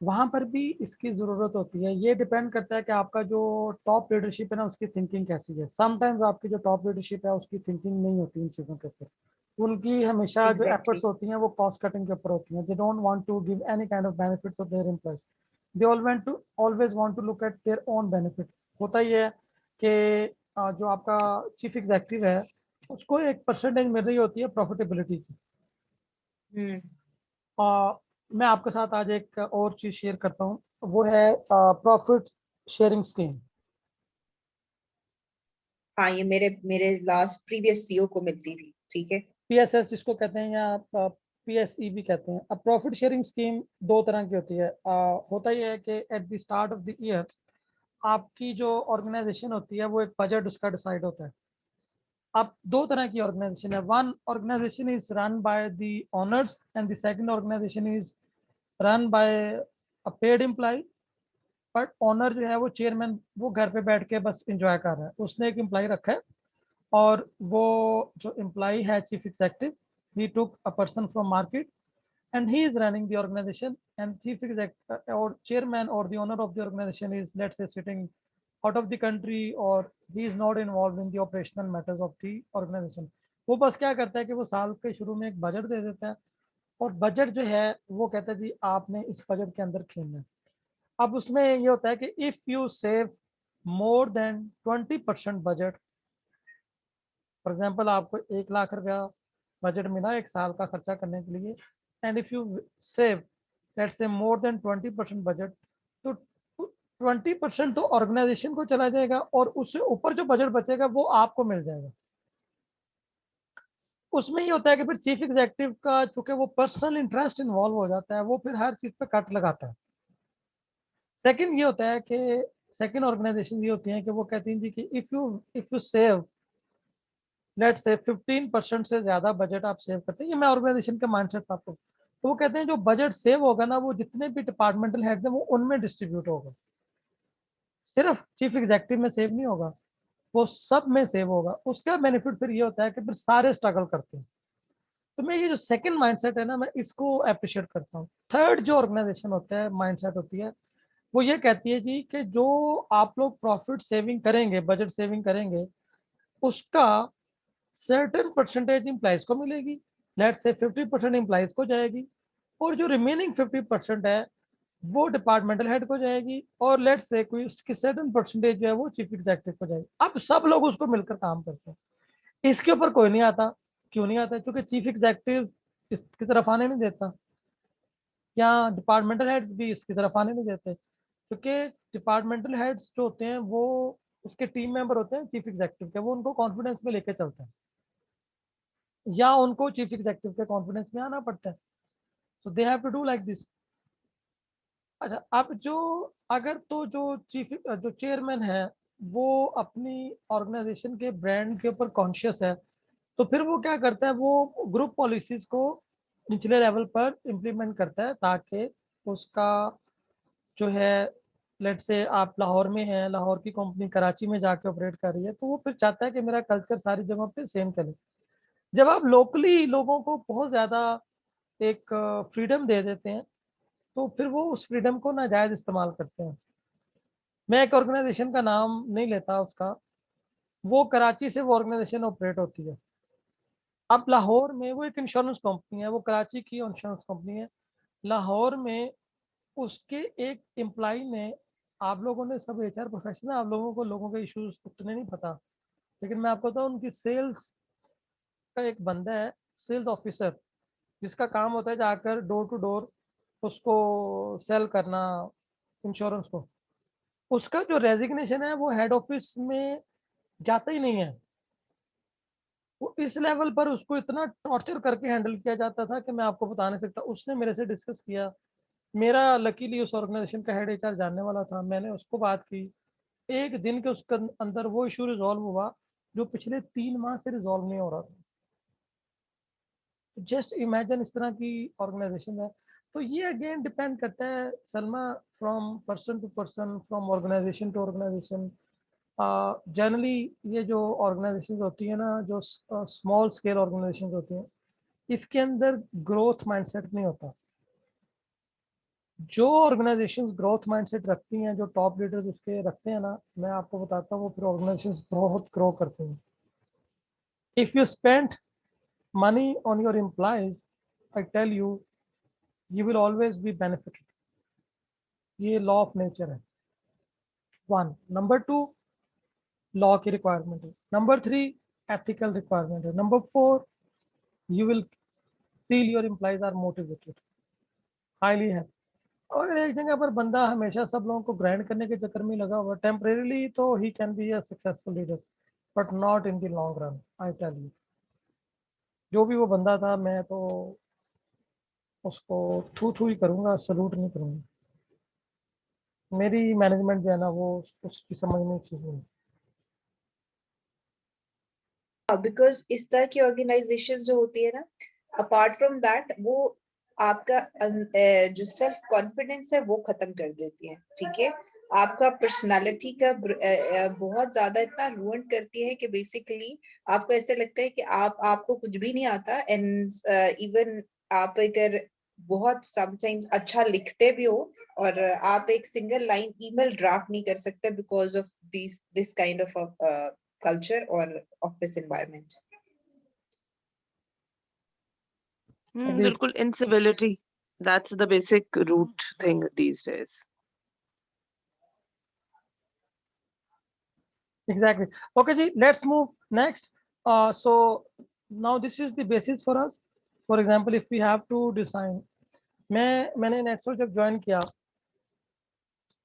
वहां पर भी इसकी जरूरत होती है। ये डिपेंड करता है कि आपका जो टॉप लीडरशिप है ना उसकी थिंकिंग कैसी है। समटाइम्स आपकी जो टॉप लीडरशिप है उसकी थिंकिंग नहीं होती इन चीज़ों के ऊपर। उनकी हमेशा जो एग्जैक्टली। एफर्ट्स होती हैं वो कॉस्ट कटिंग के ऊपर होती हैं। They don't want to give any kind of benefit to their employees, they always want to look at their own benefit. होता ही है कि जो आपका चीफ एग्जेक्टिव है उसको एक परसेंटेज मिल रही होती है प्रॉफिटेबिलिटी की। हम्म। मैं आपके साथ आज एक और चीज शेयर करता हूँ, वो है प्रॉफिट शेयरिंग स्कीम। हाँ, ये मेरे मेरे लास्ट प्रीवियस सीईओ को मिलती थी, ठीक है। पीएसएस जिसको कहते हैं या पीएसई भी कहते हैं। अब प्रॉफिट शेयरिंग स्कीम दो तरह की होती है। होता ही है कि at the start of the year आपकी जो ऑर्गेनाइजेशन होती है वो एक बजट उसका डिसाइड होता है। अब दो तरह की ऑर्गेनाइजेशन है, one organisation is run by the owners and the second organisation is run by a paid employee. But owner जो है वो चेयरमैन, वो घर पे बैठ के बस इंजॉय कर रहा है, उसने एक एम्प्लॉय रखा है और वो जो एम्प्लॉय है chief executive, he took a person from market and he is running the organization, and chief exec or chairman or the owner of the organization is, let's say, sitting out of the country, or he is not involved in the operational matters of the organization। वो बस क्या करता है कि वो साल के शुरू में एक बजट दे देता है और बजट जो है वो कहता है जी आपने इस बजट के अंदर खेलना है। अब उसमें ये होता है कि if you save more than 20% budget, for example आपको 1 लाख रुपया बजट मिला एक साल का खर्चा करने के लिए, and if you save let's say more than 20% budget, तो 20% तो ऑर्गेनाइजेशन को चला जाएगा और उससे ऊपर जो बजट बचेगा वो आपको मिल जाएगा। उसमें ये होता है कि फिर चीफ एग्जेक्टिव का चूंकि वो पर्सनल इंटरेस्ट इन्वॉल्व हो जाता है, वो फिर हर चीज पे कट लगाता है। सेकंड ये होता है कि सेकंड ऑर्गेनाइजेशन ये होती है कि वो कहती हैं जी कि if you save let's say 15% से ज्यादा बजट आप सेव करते हैं, ये मैं ऑर्गेनाइजेशन का माइंडसेट आपको, तो वो कहते हैं जो बजट सेव होगा ना वो जितने भी डिपार्टमेंटल हेड्स हैं वो उनमें डिस्ट्रीब्यूट होगा, सिर्फ चीफ एग्जेक्टिव में सेव नहीं होगा, वो सब में सेव होगा। उसका बेनिफिट फिर ये होता है कि फिर सारे स्ट्रगल करते हैं। तो मैं ये जो सेकंड माइंडसेट है ना, मैं इसको अप्रिशिएट करता हूँ। थर्ड जो ऑर्गेनाइजेशन होता है, माइंडसेट होती है, वो ये कहती है जी कि जो आप लोग प्रॉफिट सेविंग करेंगे, बजट सेविंग करेंगे, उसका सर्टेन परसेंटेज इम्प्लाइज को मिलेगी, लेट से 50% इम्प्लाइज को जाएगी, और जो रिमेनिंग 50% है वो डिपार्टमेंटल हेड को जाएगी, और लेट से कोई उसकी सर्टेन परसेंटेज जो है वो चीफ एग्जीक्यूटिव को जाएगी। अब सब लोग उसको मिलकर काम करते हैं, इसके ऊपर कोई नहीं आता। क्यों नहीं आता? क्योंकि चीफ एग्जीक्यूटिव इसकी तरफ आने नहीं देता, या डिपार्टमेंटल हेड्स भी इसकी तरफ आने नहीं देते, क्योंकि डिपार्टमेंटल हेड्स जो होते हैं वो उसके टीम मेंबर होते हैं चीफ एग्जीक्यूटिव के, वो उनको कॉन्फिडेंस में लेके चलते हैं, या उनको चीफ एग्जीक्यूटिव के कॉन्फिडेंस में आना पड़ता है। So they have to do like this. अच्छा, अब जो अगर तो जो चेयरमैन है वो अपनी ऑर्गेनाइजेशन के ब्रांड के ऊपर कॉन्शियस है, तो फिर वो क्या करता है, वो ग्रुप पॉलिसीज को निचले लेवल पर इम्प्लीमेंट करता है, ताकि उसका जो है, लेट से आप लाहौर में हैं, लाहौर की कंपनी कराची में जाके ऑपरेट कर रही है, तो वो फिर चाहता है कि मेरा कल्चर सारी जगहों पे सेम चले। जब आप लोकली लोगों को बहुत ज़्यादा एक फ्रीडम दे देते हैं, तो फिर वो उस फ्रीडम को नाजायज इस्तेमाल करते हैं। मैं एक ऑर्गेनाइजेशन का नाम नहीं लेता उसका, वो कराची से वो ऑर्गेनाइजेशन ऑपरेट होती है। अब लाहौर में वो एक इंश्योरेंस कंपनी है, वो कराची की इंश्योरेंस कंपनी है। लाहौर में उसके एक एम्प्लॉय ने, आप लोगों ने सब एचआर प्रोफेशनल, आप लोगों को लोगों के इश्यूज उतने नहीं पता, लेकिन मैं आपको बताऊँ, उनकी सेल्स का एक बंदा है, सेल्स ऑफिसर, जिसका काम होता है जाकर डोर टू डोर उसको सेल करना, इंश्योरेंस को। उसका जो रेजिग्नेशन है वो हेड ऑफिस में जाता ही नहीं है। वो इस लेवल पर उसको इतना टॉर्चर करके हैंडल किया जाता था कि मैं आपको बता नहीं सकता। उसने मेरे से डिस्कस किया, मेरा लकीली उस ऑर्गेनाइजेशन का हेड एचआर जानने वाला था, मैंने उसको बात की, एक दिन के उसके अंदर वो इशू रिजॉल्व हुआ जो पिछले 3 माह से रिजॉल्व नहीं हो रहा था। जस्ट इमेजिन, इस तरह की ऑर्गेनाइजेशन है। तो ये अगेन डिपेंड करता है Salma, from person to person, from organisation to organisation. Generally ये जो ऑर्गेनाइजेशन होती है ना, जो स्मॉल स्केल ऑर्गेनाइजेशन होती हैं, इसके अंदर ग्रोथ माइंडसेट नहीं होता। जो ऑर्गेनाइजेशन ग्रोथ माइंडसेट रखती हैं, जो टॉप लीडर्स उसके रखते हैं ना, मैं आपको बताता हूँ वो फिर ऑर्गेनाइजेशन बहुत ग्रो करते हैं। If you spend money on your employees, I tell you, you will always be benefited. ये लॉ ऑफ नेचर है, 1। नंबर 2, लॉ की रिक्वायरमेंट है। नंबर 3, एथिकल रिक्वायरमेंट है। Number 4, you will feel your employees are motivated, highly है। अगर एक जगह पर बंदा हमेशा सब लोगों को ग्राइंड करने के चक्कर में लगा हुआ, टेम्परेली तो he can be a successful leader, but not in the long run, I tell you. जो भी वो बंदा था, मैं तो उसको थू थू ही करूंगा, सलूट नहीं करूंगा। मेरी मैनेजमेंट जो है ना, वो उसकी समझने की चीज़ नहीं। बिकॉज इस तरह की ऑर्गेनाइजेशन जो होती है ना, अपार्ट फ्रॉम दैट, वो आपका जो सेल्फ कॉन्फिडेंस है वो खत्म कर देती है। ठीक है, आपका पर्सनालिटी का बहुत ज्यादा इतना रुइन करती है कि बेसिकली आपको ऐसे लगता है कि आपको कुछ भी नहीं आता। एंड इवन आप अगर बहुत समटाइम्स अच्छा लिखते भी हो, और आप एक सिंगल लाइन ईमेल ड्राफ्ट नहीं कर सकते because of this kind of culture or office environment. अभी बिल्कुल, incivility, that's the basic root thing these days. exactly. Okay ji, let's move next. So now this is the basis for us. For example, if we have to design, मैंने next जब join किया,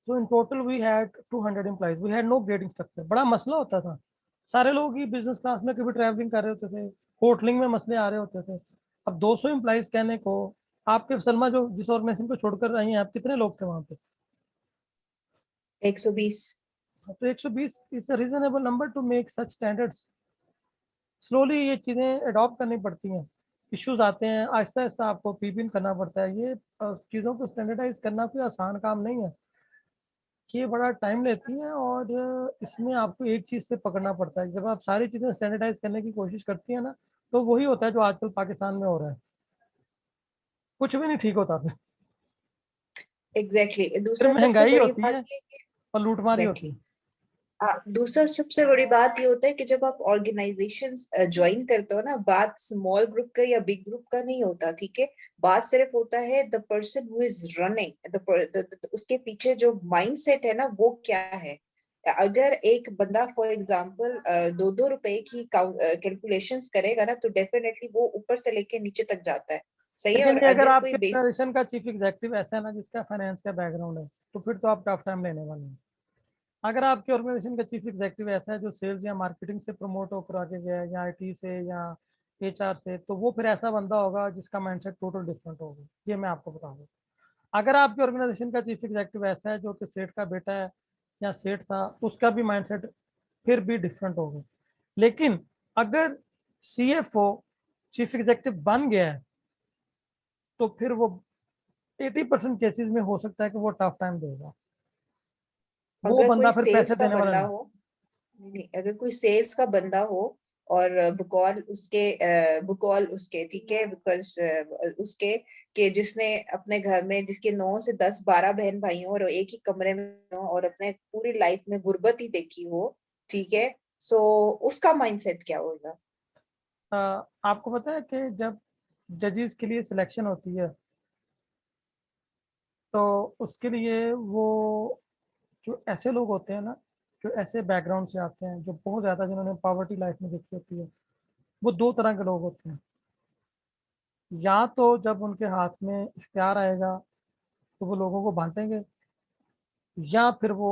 तो in total we had 200 employees, we had no grading structure. बड़ा मसला होता था, सारे लोग ही बिजनेस क्लास में कभी ट्रैवलिंग कर रहे होते थे, होटलिंग में मसले आ रहे होते थे। अब 200 एम्प्लॉइज कहने को, आपके सलमा जो जिस ऑर्गेनाइजेशन को छोड़कर आई हैं आप, कितने लोग थे वहाँ पे? 120. तो 120 is a reasonable number two make such standards. Slowly ये चीज़ें अडॉप्ट करनी पड़ती हैं, इश्यूज आते हैं, आहिस्ता आहिस्ता आपको पीपिन करना पड़ता है। ये चीज़ों को स्टैंडर्डाइज करना कोई आसान काम नहीं है, ये बड़ा टाइम लेती है, और इसमें आपको एक चीज़ से पकड़ना पड़ता है। जब आप सारी चीज़ें स्टैंडर्डाइज करने की कोशिश करती हैं ना, तो वही होता है जो आजकल पाकिस्तान में हो रहा है, कुछ भी नहीं ठीक होता, फिर एग्जैक्टली दूसरा सबसे महंगाई बड़ी होती बात है ये कि और लूटमारी होती एग्जैक्टली दूसरा सबसे बड़ी बात ये होता है कि जब आप ऑर्गेनाइजेशंस ज्वाइन करते हो ना, बात स्मॉल ग्रुप का या बिग ग्रुप का नहीं होता, ठीक है। बात सिर्फ होता है the person who is running, उसके पीछे जो माइंडसेट है ना वो क्या है। अगर एक बंदा फॉर एग्जांपल 2-2 रुपए की कैलकुलेशंस करेगा ना, तो डेफिनेटली वो ऊपर से लेके नीचे तक जाता है, सही है। और लेकिन ये अगर अगर कोई आपके बेसिक ऑर्गेनाइजेशन का चीफ एग्जीक्यूटिव ऐसा है ना जिसका फाइनेंस का बैकग्राउंड है, तो फिर तो आप टफ टाइम लेने वाले हैं। अगर आपके ऑर्गेनाइजेशन का चीफ एग्जीक्यूटिव ऐसा है जो सेल्स या मार्केटिंग से प्रमोट होकर आगे गया है, या आईटी से या एचआर से, तो वो फिर ऐसा बंदा होगा जिसका माइंडसेट टोटल डिफरेंट होगा, ये मैं आपको बताऊंगा। अगर आपके ऑर्गेनाइजेशन का चीफ एग्जीक्यूटिव ऐसा है जो कि सेठ का बेटा है या सेठ था, उसका भी माइंडसेट फिर भी डिफरेंट होगा। लेकिन अगर सीएफओ चीफ एग्जीक्यूटिव बन गया है, तो फिर वो 80% केसेस में हो सकता है कि वो टफ टाइम देगा, वो अगर बंदा कोई फिर सेल्स पैसे का देने वाला बंदा नहीं। हो, नहीं नहीं, अगर कोई सेल्स का बंदा हो और बुकॉल उसके ठीक है, बिकॉज उसके कि जिसने अपने घर में जिसके 9 से 10 12 बहन भाई हो और एक ही कमरे में हो और अपने पूरी लाइफ में गुर्बत ही देखी हो, ठीक है। सो उसका माइंडसेट क्या होगा। आपको पता है कि जब जजेस के लिए सिलेक्शन होती है, तो उसके लिए वो जो ऐसे लोग होते हैं ना, जो ऐसे बैकग्राउंड से आते हैं, जो बहुत ज़्यादा जिन्होंने पॉवर्टी लाइफ में देखी होती है, वो दो तरह के लोग होते हैं। या तो जब उनके हाथ में इख्तियार आएगा तो वो लोगों को बांटेंगे, या फिर वो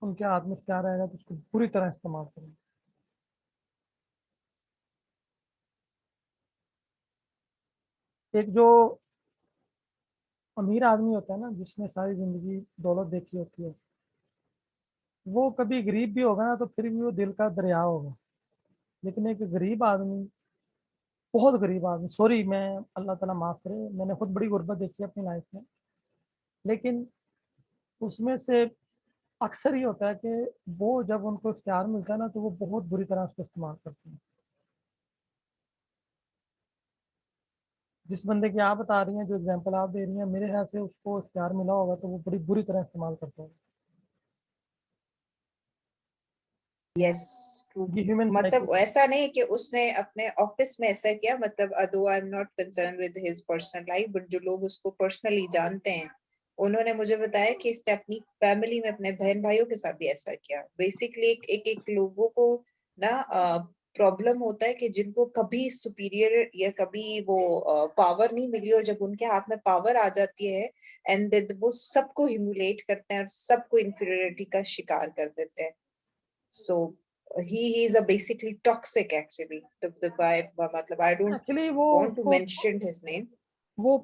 उनके हाथ में इख्तियार आएगा तो उसको पूरी तरह इस्तेमाल करेंगे। एक जो अमीर आदमी होता है ना, जिसने सारी जिंदगी दौलत देखी होती है, वो कभी गरीब भी होगा ना तो फिर भी वो दिल का दरिया होगा। लेकिन एक गरीब आदमी, बहुत गरीब आदमी, सॉरी, मैं, अल्लाह ताला माफ करे, मैंने खुद बड़ी गुर्बत देखी है अपनी लाइफ में, लेकिन उसमें से अक्सर ही होता है कि वो जब उनको इख्तियार मिलता है ना, तो वो बहुत बुरी तरह उसको इस्तेमाल करते हैं। जिस बंदे की आप बता रही हैं, जो एग्जांपल आप दे रही हैं, मेरे ख्याल से उसको इख्तियार मिला होगा तो वो बड़ी बुरी तरह इस्तेमाल करता है। Yes true. ये ह्यूमन मतलब साइकिल। ऐसा नहीं कि उसने अपने ऑफिस में ऐसा किया, मतलब दो I am not concern with his personal life, but जो लोग उसको पर्सनली जानते हैं उन्होंने मुझे बताया कि इसने अपनी फैमिली में अपने बहन भाइयों के साथ भी ऐसा किया। बेसिकली एक लोगों को ना प्रॉब्लम होता है कि जिनको कभी सुपीरियर या कभी वो पावर नहीं मिली, और जब उनके हाथ में पावर आ जाती है एंड वो सबको ह्यूमिलेट करते हैं और सबको इंफीरियरिटी का शिकार कर देते हैं। So he is a basically toxic actually. The guy, मतलब I don't एक्चुअली वो want to उसको, mention his name. वो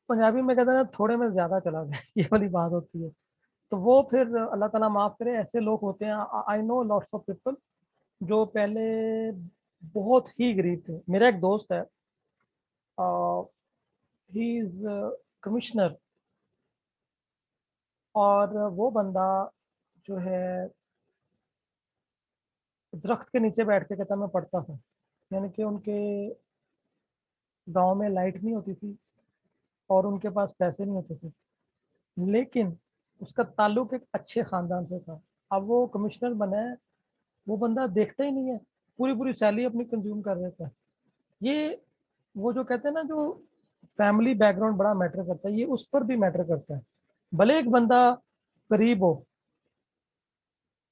पंजाबी में कहते हैं ना, थोड़े में ज्यादा चला गया, ये वाली बात होती है। तो वो फिर अल्लाह ताला माफ करे, ऐसे लोग होते हैं। I know lots of people जो पहले बहुत ही गरीब थे। मेरा एक दोस्त है, ही इज कमिश्नर, और वो बंदा जो है दरख्त के नीचे बैठ के कहता मैं पढ़ता था। यानी कि उनके गांव में लाइट नहीं होती थी और उनके पास पैसे नहीं होते थे, लेकिन उसका ताल्लुक एक अच्छे खानदान से था। अब वो कमिश्नर बना है, वो बंदा देखता ही नहीं है, पूरी पूरी सैलरी अपनी कंज्यूम कर देता है। ये वो जो कहते हैं ना, जो फैमिली बैकग्राउंड बड़ा मैटर करता है, ये उस पर भी मैटर करता है। भले एक बंदा गरीब हो,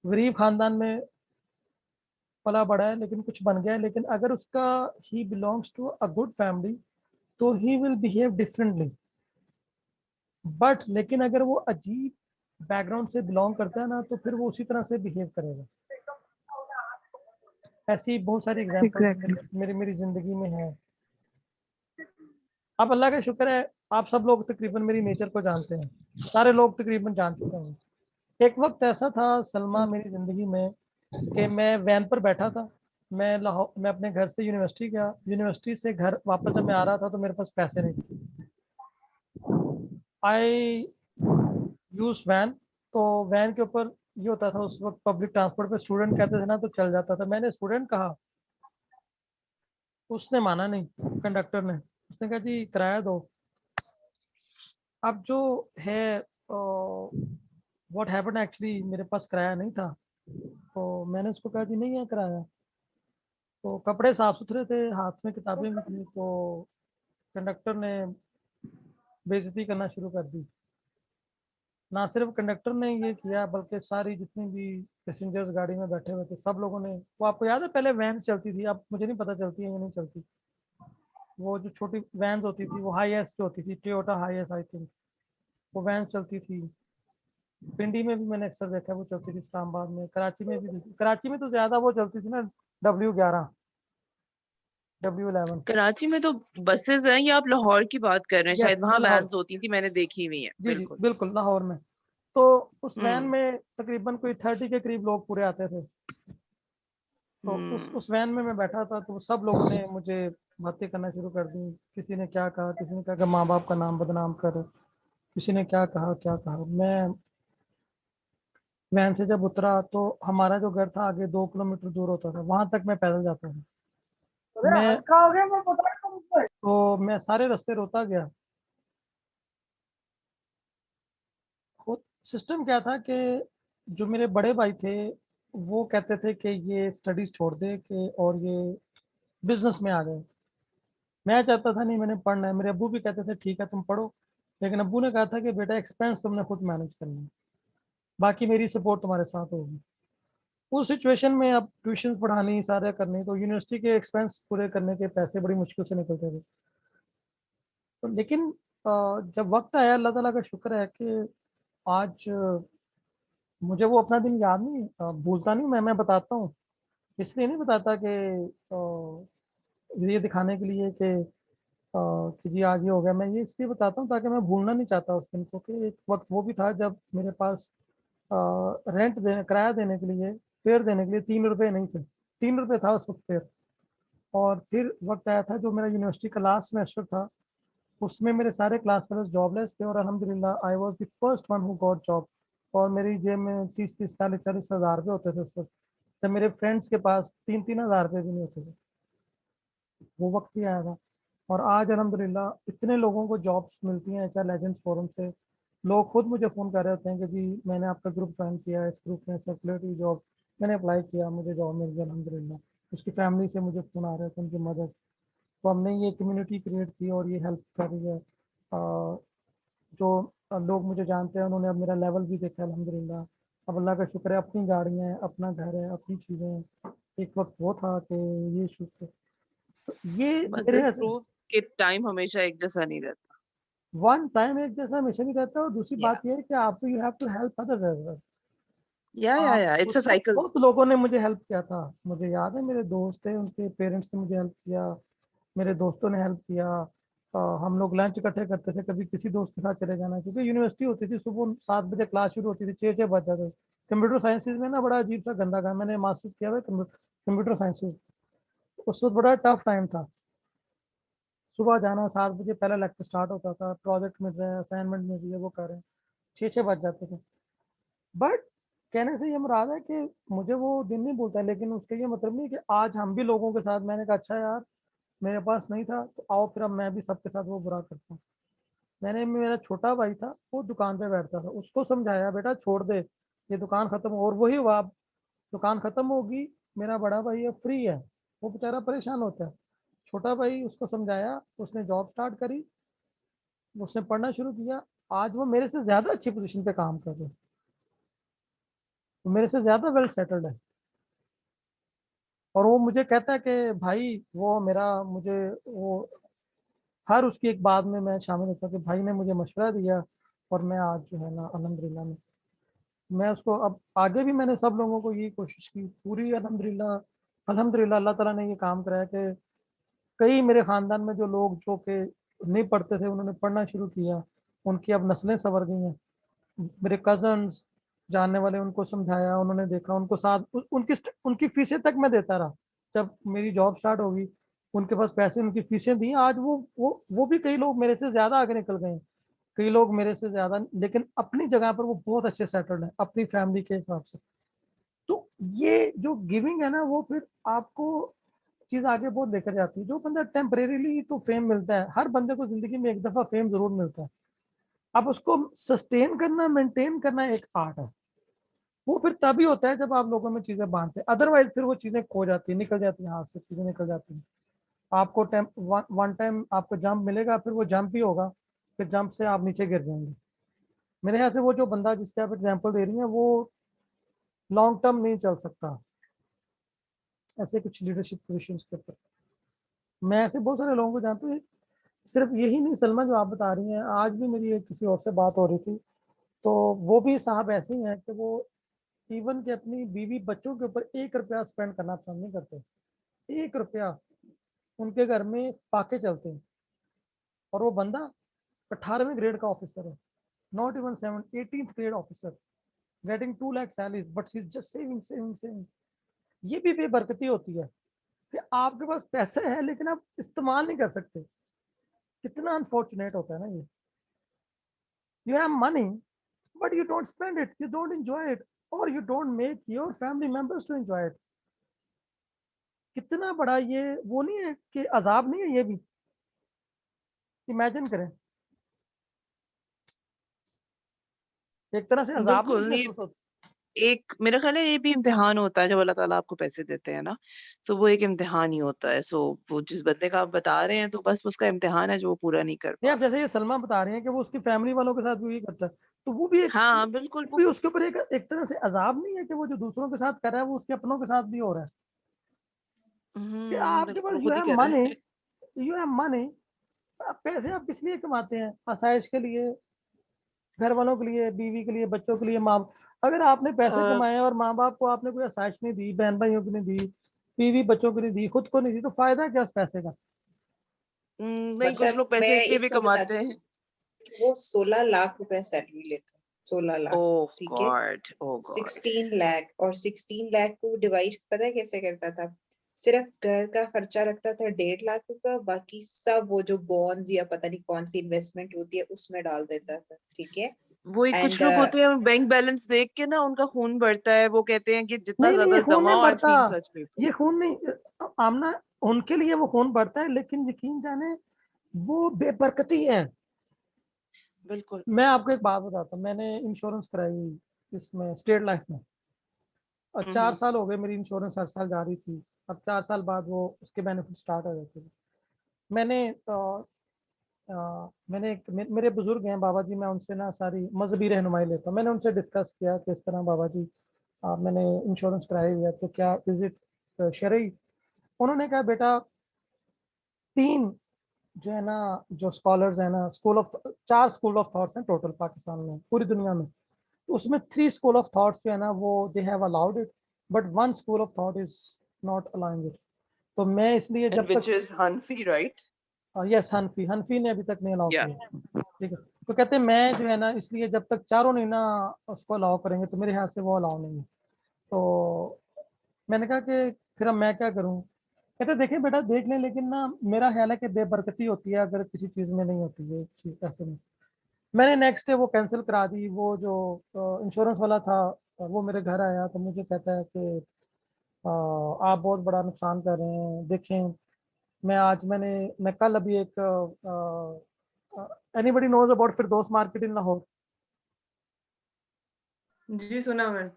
गरीब खानदान में पला बड़ा है, लेकिन कुछ बन गया है, लेकिन अगर उसका ही belongs to a good family, तो he will behave differently. But लेकिन अगर वो अजीब बैकग्राउंड से बिलोंग करता है ना, तो फिर वो उसी तरह से बिहेव करेगा। ऐसी बहुत सारी एग्जांपल्स Exactly. मेरी मेरी जिंदगी में है। अब अल्लाह का शुक्र है, आप सब लोग तकरीबन मेरी नेचर को जानते हैं, सारे लोग तकरीबन जान चुके हैं। एक वक्त ऐसा था सलमा मेरी ज़िंदगी में कि मैं वैन पर बैठा था, मैं अपने घर से यूनिवर्सिटी गया, यूनिवर्सिटी से घर वापस जब मैं आ रहा था तो मेरे पास पैसे नहीं थे। आई यूज वैन। तो वैन के ऊपर ये होता था उस वक्त, पब्लिक ट्रांसपोर्ट पे स्टूडेंट कहते थे ना, तो चल जाता था। मैंने स्टूडेंट कहा, उसने माना नहीं, कंडक्टर ने। उसने कहा जी किराया दो। अब जो है व्हाट हैपेंड एक्चुअली, मेरे पास किराया नहीं था, तो मैंने उसको कहा जी नहीं है किराया। तो कपड़े साफ सुथरे थे, हाथ में किताबें भी थी, तो कंडक्टर ने बेइज्जती करना शुरू कर दी। ना सिर्फ कंडक्टर ने ये किया, बल्कि सारी जितनी भी पैसेंजर्स गाड़ी में बैठे हुए थे सब लोगों ने। वो आपको याद है पहले वैन चलती थी, अब मुझे नहीं पता चलती है या नहीं चलती, वो जो छोटी वैन होती थी, वो हाई एस जो होती थी, Toyota high S I think, वो वैन चलती थी। पिंडी में भी मैंने अक्सर देखा वो चलती थी, इस्लामाबाद में, कराची में भी देखी। कराची में तो ज्यादा वो चलती थी ना, W11, W11। कराची में तो बसेस हैं, या आप लाहौर की बात कर रहे हैं? यस, शायद मैं वहां लाहौर, वैन्स होती थी, मैंने देखी हुई है। जी जी बिल्कुल। बिल्कुल लाहौर में। तो उस वैन हम्म। में तकरीबन कोई 30 के करीब लोग पूरे आते थे। तो उस वैन में मैं बैठा था, तो सब लोगों ने मुझे बातें करना शुरू कर दी। किसी ने क्या कहा, किसी ने कहा कि माँ बाप का नाम बदनाम कर, किसी ने क्या कहा क्या कहा। मैं वैन से जब उतरा तो हमारा जो घर था आगे 2 किलोमीटर दूर होता था, वहां तक मैं पैदल जाता था। मैं तो मैं सारे रास्ते रोता गया। सिस्टम क्या था कि जो मेरे बड़े भाई थे वो कहते थे कि ये स्टडीज छोड़ दे के और ये बिजनेस में आ गए। मैं चाहता था नहीं, मैंने पढ़ना है। मेरे अब्बू भी कहते थे ठीक है तुम पढ़ो, लेकिन अब्बू ने कहा था कि बेटा एक्सपेंस तुमने खुद मैनेज करना है, बाकी मेरी सपोर्ट तुम्हारे साथ होगी। उस सिचुएशन में अब ट्यूशन पढ़ानी सारे करनी, तो यूनिवर्सिटी के एक्सपेंस पूरे करने के पैसे बड़ी मुश्किल से निकलते थे। तो लेकिन जब वक्त आया, अल्लाह ताला का शुक्र है कि आज मुझे वो अपना दिन याद नहीं, भूलता नहीं। मैं बताता हूँ, इसलिए नहीं बताता कि ये दिखाने के लिए कि जी आज ये हो गया। मैं ये इसलिए बताता हूँ ताकि मैं भूलना नहीं चाहता उस दिन को, कि एक वक्त वो भी था जब मेरे पास रेंट देने, किराया देने के लिए, फेयर देने के लिए 3 रुपए नहीं थे। 3 रुपए था उस वक्त फेयर। और फिर वक्त आया था जो मेरा यूनिवर्सिटी का लास्ट सेमेस्टर था, उसमें मेरे सारे क्लास फेलोज जॉबलेस थे, और अल्हम्दुलिल्लाह I was the first one who got job. और मेरी जेब में 30-30, 40-40 हज़ार रुपये होते थे उस वक्त, जब मेरे फ्रेंड्स के पास 3-3 हज़ार रुपये भी नहीं होते थे। वो वक्त भी आया था। और आज अल्हम्दुलिल्लाह इतने लोगों को जॉब्स मिलती हैं HR लेजेंड्स फोरम से। लोग खुद मुझे फ़ोन कर रहे होते हैं कि जी मैंने आपका ग्रुप ज्वाइन किया है, इस ग्रुप में सर्कुलेटरी जॉब मैंने अप्लाई किया, मुझे जॉब मिल गई अल्हम्दुलिल्लाह। उसकी फैमिली से मुझे फ़ोन आ रहे थे, उनकी मदद। तो हमने ये कम्युनिटी क्रिएट की और ये हेल्प कर रही है। जो लोग मुझे जानते हैं उन्होंने अब मेरा लेवल भी देखा है अल्हम्दुलिल्लाह। अब अल्लाह का शुक्र है, अपनी गाड़ियाँ हैं, अपना घर है, अपनी चीज़ें हैं। एक वक्त वो था कि ये शुक्र, तो ये बस मेरे दिस प्रूव कि टाइम हमेशा एक जैसा नहीं रहता। वन टाइम एक जैसा हमेशा नहीं रहता। और दूसरी या बात ये है कि आपको you have to help others as well. आप या इट्स अ उस वक्त साइकिल। बहुत लोगों ने मुझे हेल्प किया था। मुझे याद है मेरे दोस्त थे, उनके पेरेंट्स ने मुझे हेल्प किया, मेरे दोस्तों ने हेल्प किया। हम लोग लंच इकट्ठे करते थे, कभी किसी दोस्त के साथ चले जाना, क्योंकि यूनिवर्सिटी होती थी, सुबह 7 बजे क्लास शुरू होती थी, 6 बज जाते थे। कंप्यूटर साइंसेज में ना बड़ा अजीब सा गंदा काम, मैंने मास्टर्स किया हुआ कंप्यूटर साइंसेज। उस वक्त बड़ा टफ टाइम था। सुबह जाना, 7 बजे पहला लेक्चर स्टार्ट होता था, प्रोजेक्ट मिल रहा है, असाइनमेंट मिल रही है, वो कर रहे हैं, 6 बज जाते थे। बट कहने से ये मुराद है कि मुझे वो दिन नहीं भूलता, लेकिन उसका ये मतलब नहीं कि आज हम भी लोगों के साथ, मैंने कहा अच्छा यार मेरे पास नहीं था तो आओ फिर अब मैं भी सबके साथ वो बुरा करता हूँ। मैंने, मेरा छोटा भाई था वो दुकान पे बैठता था, उसको समझाया बेटा छोड़ दे, ये दुकान खत्म और वही हुआ। अब दुकान खत्म होगी, मेरा बड़ा भाई अब फ्री है, वो बेचारा परेशान होता है। छोटा भाई, उसको समझाया, उसने जॉब स्टार्ट करी, उसने पढ़ना शुरू किया। आज वो मेरे से ज्यादा अच्छी पोजीशन पे काम कर रहे हैं, वो मेरे से ज्यादा वेल सेटल्ड है। और वो मुझे कहता है कि भाई वो मेरा, मुझे वो हर उसकी एक बात में मैं शामिल होता हूँ कि भाई ने मुझे मशवरा दिया और मैं आज जो है ना अल्हम्दुलिल्लाह में, मैं उसको अब आगे भी मैंने सब लोगों को यही कोशिश की पूरी अल्हम्दुलिल्लाह। अल्हम्दुलिल्लाह अल्लाह ताला ने ये काम कराया कि कई मेरे ख़ानदान में जो लोग जो कि नहीं पढ़ते थे उन्होंने पढ़ना शुरू किया, उनकी अब नस्लें संवर गई हैं। मेरे कजन्स जानने वाले, उनको समझाया, उन्होंने देखा, उनको साथ उनकी फीसें तक मैं देता रहा। जब मेरी जॉब स्टार्ट होगी उनके पास पैसे, उनकी फीसें दी। आज वो भी कई लोग मेरे से ज़्यादा आगे निकल गए हैं, कई लोग मेरे से ज़्यादा, लेकिन अपनी जगह पर वो बहुत अच्छे सेटल्ड हैं अपनी फैमिली के हिसाब से। तो ये जो गिविंग है ना, वो फिर आपको चीज आगे बहुत लेकर जाती है। जो बंदा टेम्परेरीली तो फेम मिलता है, हर बंदे को जिंदगी में एक दफा फेम जरूर मिलता है। अब उसको सस्टेन करना, मेंटेन करना एक आर्ट है। वो फिर तभी होता है जब आप लोगों में चीजें बांधते हैं, अदरवाइज फिर वो चीजें खो जाती है, निकल जाती है हाथ से, चीजें निकल जाती हैं। आपको वन टाइम आपको जंप मिलेगा, फिर वो जंप ही होगा, फिर जंप से आप नीचे गिर जाएंगे। मेरे ख्याल से वो जो बंदा जिसके आप एग्जाम्पल दे रही हैं वो लॉन्ग टर्म नहीं चल सकता ऐसे कुछ लीडरशिप पोजिशंस के ऊपर। मैं ऐसे बहुत सारे लोगों को जानता हूँ। सिर्फ यही नहीं सलमा जो आप बता रही हैं, आज भी मेरी एक किसी और से बात हो रही थी, तो वो भी साहब ऐसे ही हैं कि वो इवन के अपनी बीवी बच्चों के ऊपर 1 रुपया स्पेंड करना पसंद नहीं करते। 1 रुपया उनके घर में फाके चलते हैं। और वो बंदा 18वें ग्रेड का ऑफिसर है, not even 18th grade officer, getting 2 lakh salary, but he is just saving saving saving. ये भी बेबरकती होती है कि आपके पास पैसे है लेकिन आप इस्तेमाल नहीं कर सकते। कितना अनफॉर्चुनेट होता है ना ये। You have money but you don't spend it, you don't enjoy it, और you don't make your family members to enjoy it. कितना बड़ा ये वो नहीं है कि अजाब नहीं है ये भी? इमेजिन करें, एक तरह से अजाब नहीं बिल्कुल, ये महसूस होता? एक मेरा ख्याल है ये भी इम्तिहान होता है जब अल्लाह ताला आपको पैसे देते हैं ना, तो वो एक इम्तिहान ही होता है। सो वो जिस बंदे का आप बता रहे हैं तो बस उसका इम्तिहान है जो वो पूरा नहीं कर नहीं, पा आप रहा। जैसे ये सलमा बता रहे हैं कि वो उसकी फैमिली वालों के साथ भी यही करता है, तो वो भी एक, हाँ, बिल्कुल वो भी उसके ऊपर एक तरह से अजाब नहीं है कि वो जो दूसरों के साथ कर रहा है वो उसके अपनों के साथ भी हो रहा है? कि आपके बिल्कुल पास वो खुद ही कह रहा है। यू हैव मनी, पैसे आप किस लिए कमाते हैं? आसाइश के लिए, घर वालों के लिए, बीवी के लिए, बच्चों के लिए, माँ। अगर आपने पैसे अ, कमाए और माँ बाप को आपने कोई आसाइश नहीं दी, बहन भाइयों को नहीं दी, बीवी बच्चों को नहीं दी, खुद को नहीं दी, तो फायदा क्या उस पैसे का? नहीं, कुछ मतलब लोग पैसे मैं इसलिए भी इसमें कमाते बताती हैं। हूँ कि वो 16 लाख रुपए सैलरी लेता है, 16 लाख। ओह ठीक है, गॉड, ओह गॉड। 16 लाख, और 16 लाख को डिवाइड पता है कैसे करता था? सिर्फ घर का खर्चा रखता था 1.5 लाख रुपए, बाकी सब वो जो बॉन्ड्स या पता नहीं कौन सी इन्वेस्टमेंट होती है उसमें डाल देता था। ठीक है। वही कुछ एंड लोग होते हैं बैंक बैलेंस देख के ना उनका खून बढ़ता है, वो कहते हैं कि जितना नहीं नहीं, ये ज्यादा खून नहीं जमाओ। आई हैव बढ़ता, सीन सच पीपल। ये खून नहीं, आमना, उनके लिए वो खून बढ़ता है, लेकिन यकीन जाने वो बेबरकती है। बिल्कुल। मैं आपको एक बात बताता हूँ, मैंने इंश्योरेंस कराई हुई इसमें स्टेट लाइफ में, और 4 साल हो गए मेरी इंश्योरेंस हर साल जा रही थी। अब 4 साल बाद वो उसके बेनिफिट स्टार्ट हो जाते थे। मैंने मैंने मेरे बुजुर्ग हैं बाबा जी, मैं उनसे ना सारी मजहबी रहनुमाई लेता हूँ। मैंने उनसे डिस्कस किया कि इस तरह बाबा जी मैंने इंश्योरेंस कराई हुई है, तो क्या इज इट शरई? उन्होंने कहा बेटा, 3 जो है ना, जो स्कॉलर्स है ना, 4 स्कूल ऑफ थॉट्स हैं टोटल पाकिस्तान में, पूरी दुनिया में। तो उसमें 3 स्कूल ऑफ थॉट्स जो है ना वो they have allowed it, but 1 school of thought is not allowing it. तो मैं इसलिए एंड जब व्हिच तक, इज हनफी, राइट? यस, हनफी, हनफी ने अभी तक नहीं अलाउ या किया। ठीक है, तो कहते हैं मैं जो है ना, इसलिए जब तक चारों नहीं ना उसको अलाउ करेंगे तो मेरे हाथ से वो अलाउ नहीं है। तो मैंने कहा कि फिर अब मैं क्या करूं? कहते देखिए बेटा देख लें, लेकिन ना मेरा ख्याल है कि बेबरकती होती है अगर किसी चीज़ में नहीं होती है चीज़ ऐसे में। मैंने नेक्स्ट डे वो कैंसिल करा दी। वो जो इंश्योरेंस वाला था वो मेरे घर आया तो मुझे कहता है कि आप बहुत बड़ा नुकसान कर रहे हैं, देखें। मैं कल अभी एक, anybody knows about Firdous market in Lahore? जी, सुना मैं।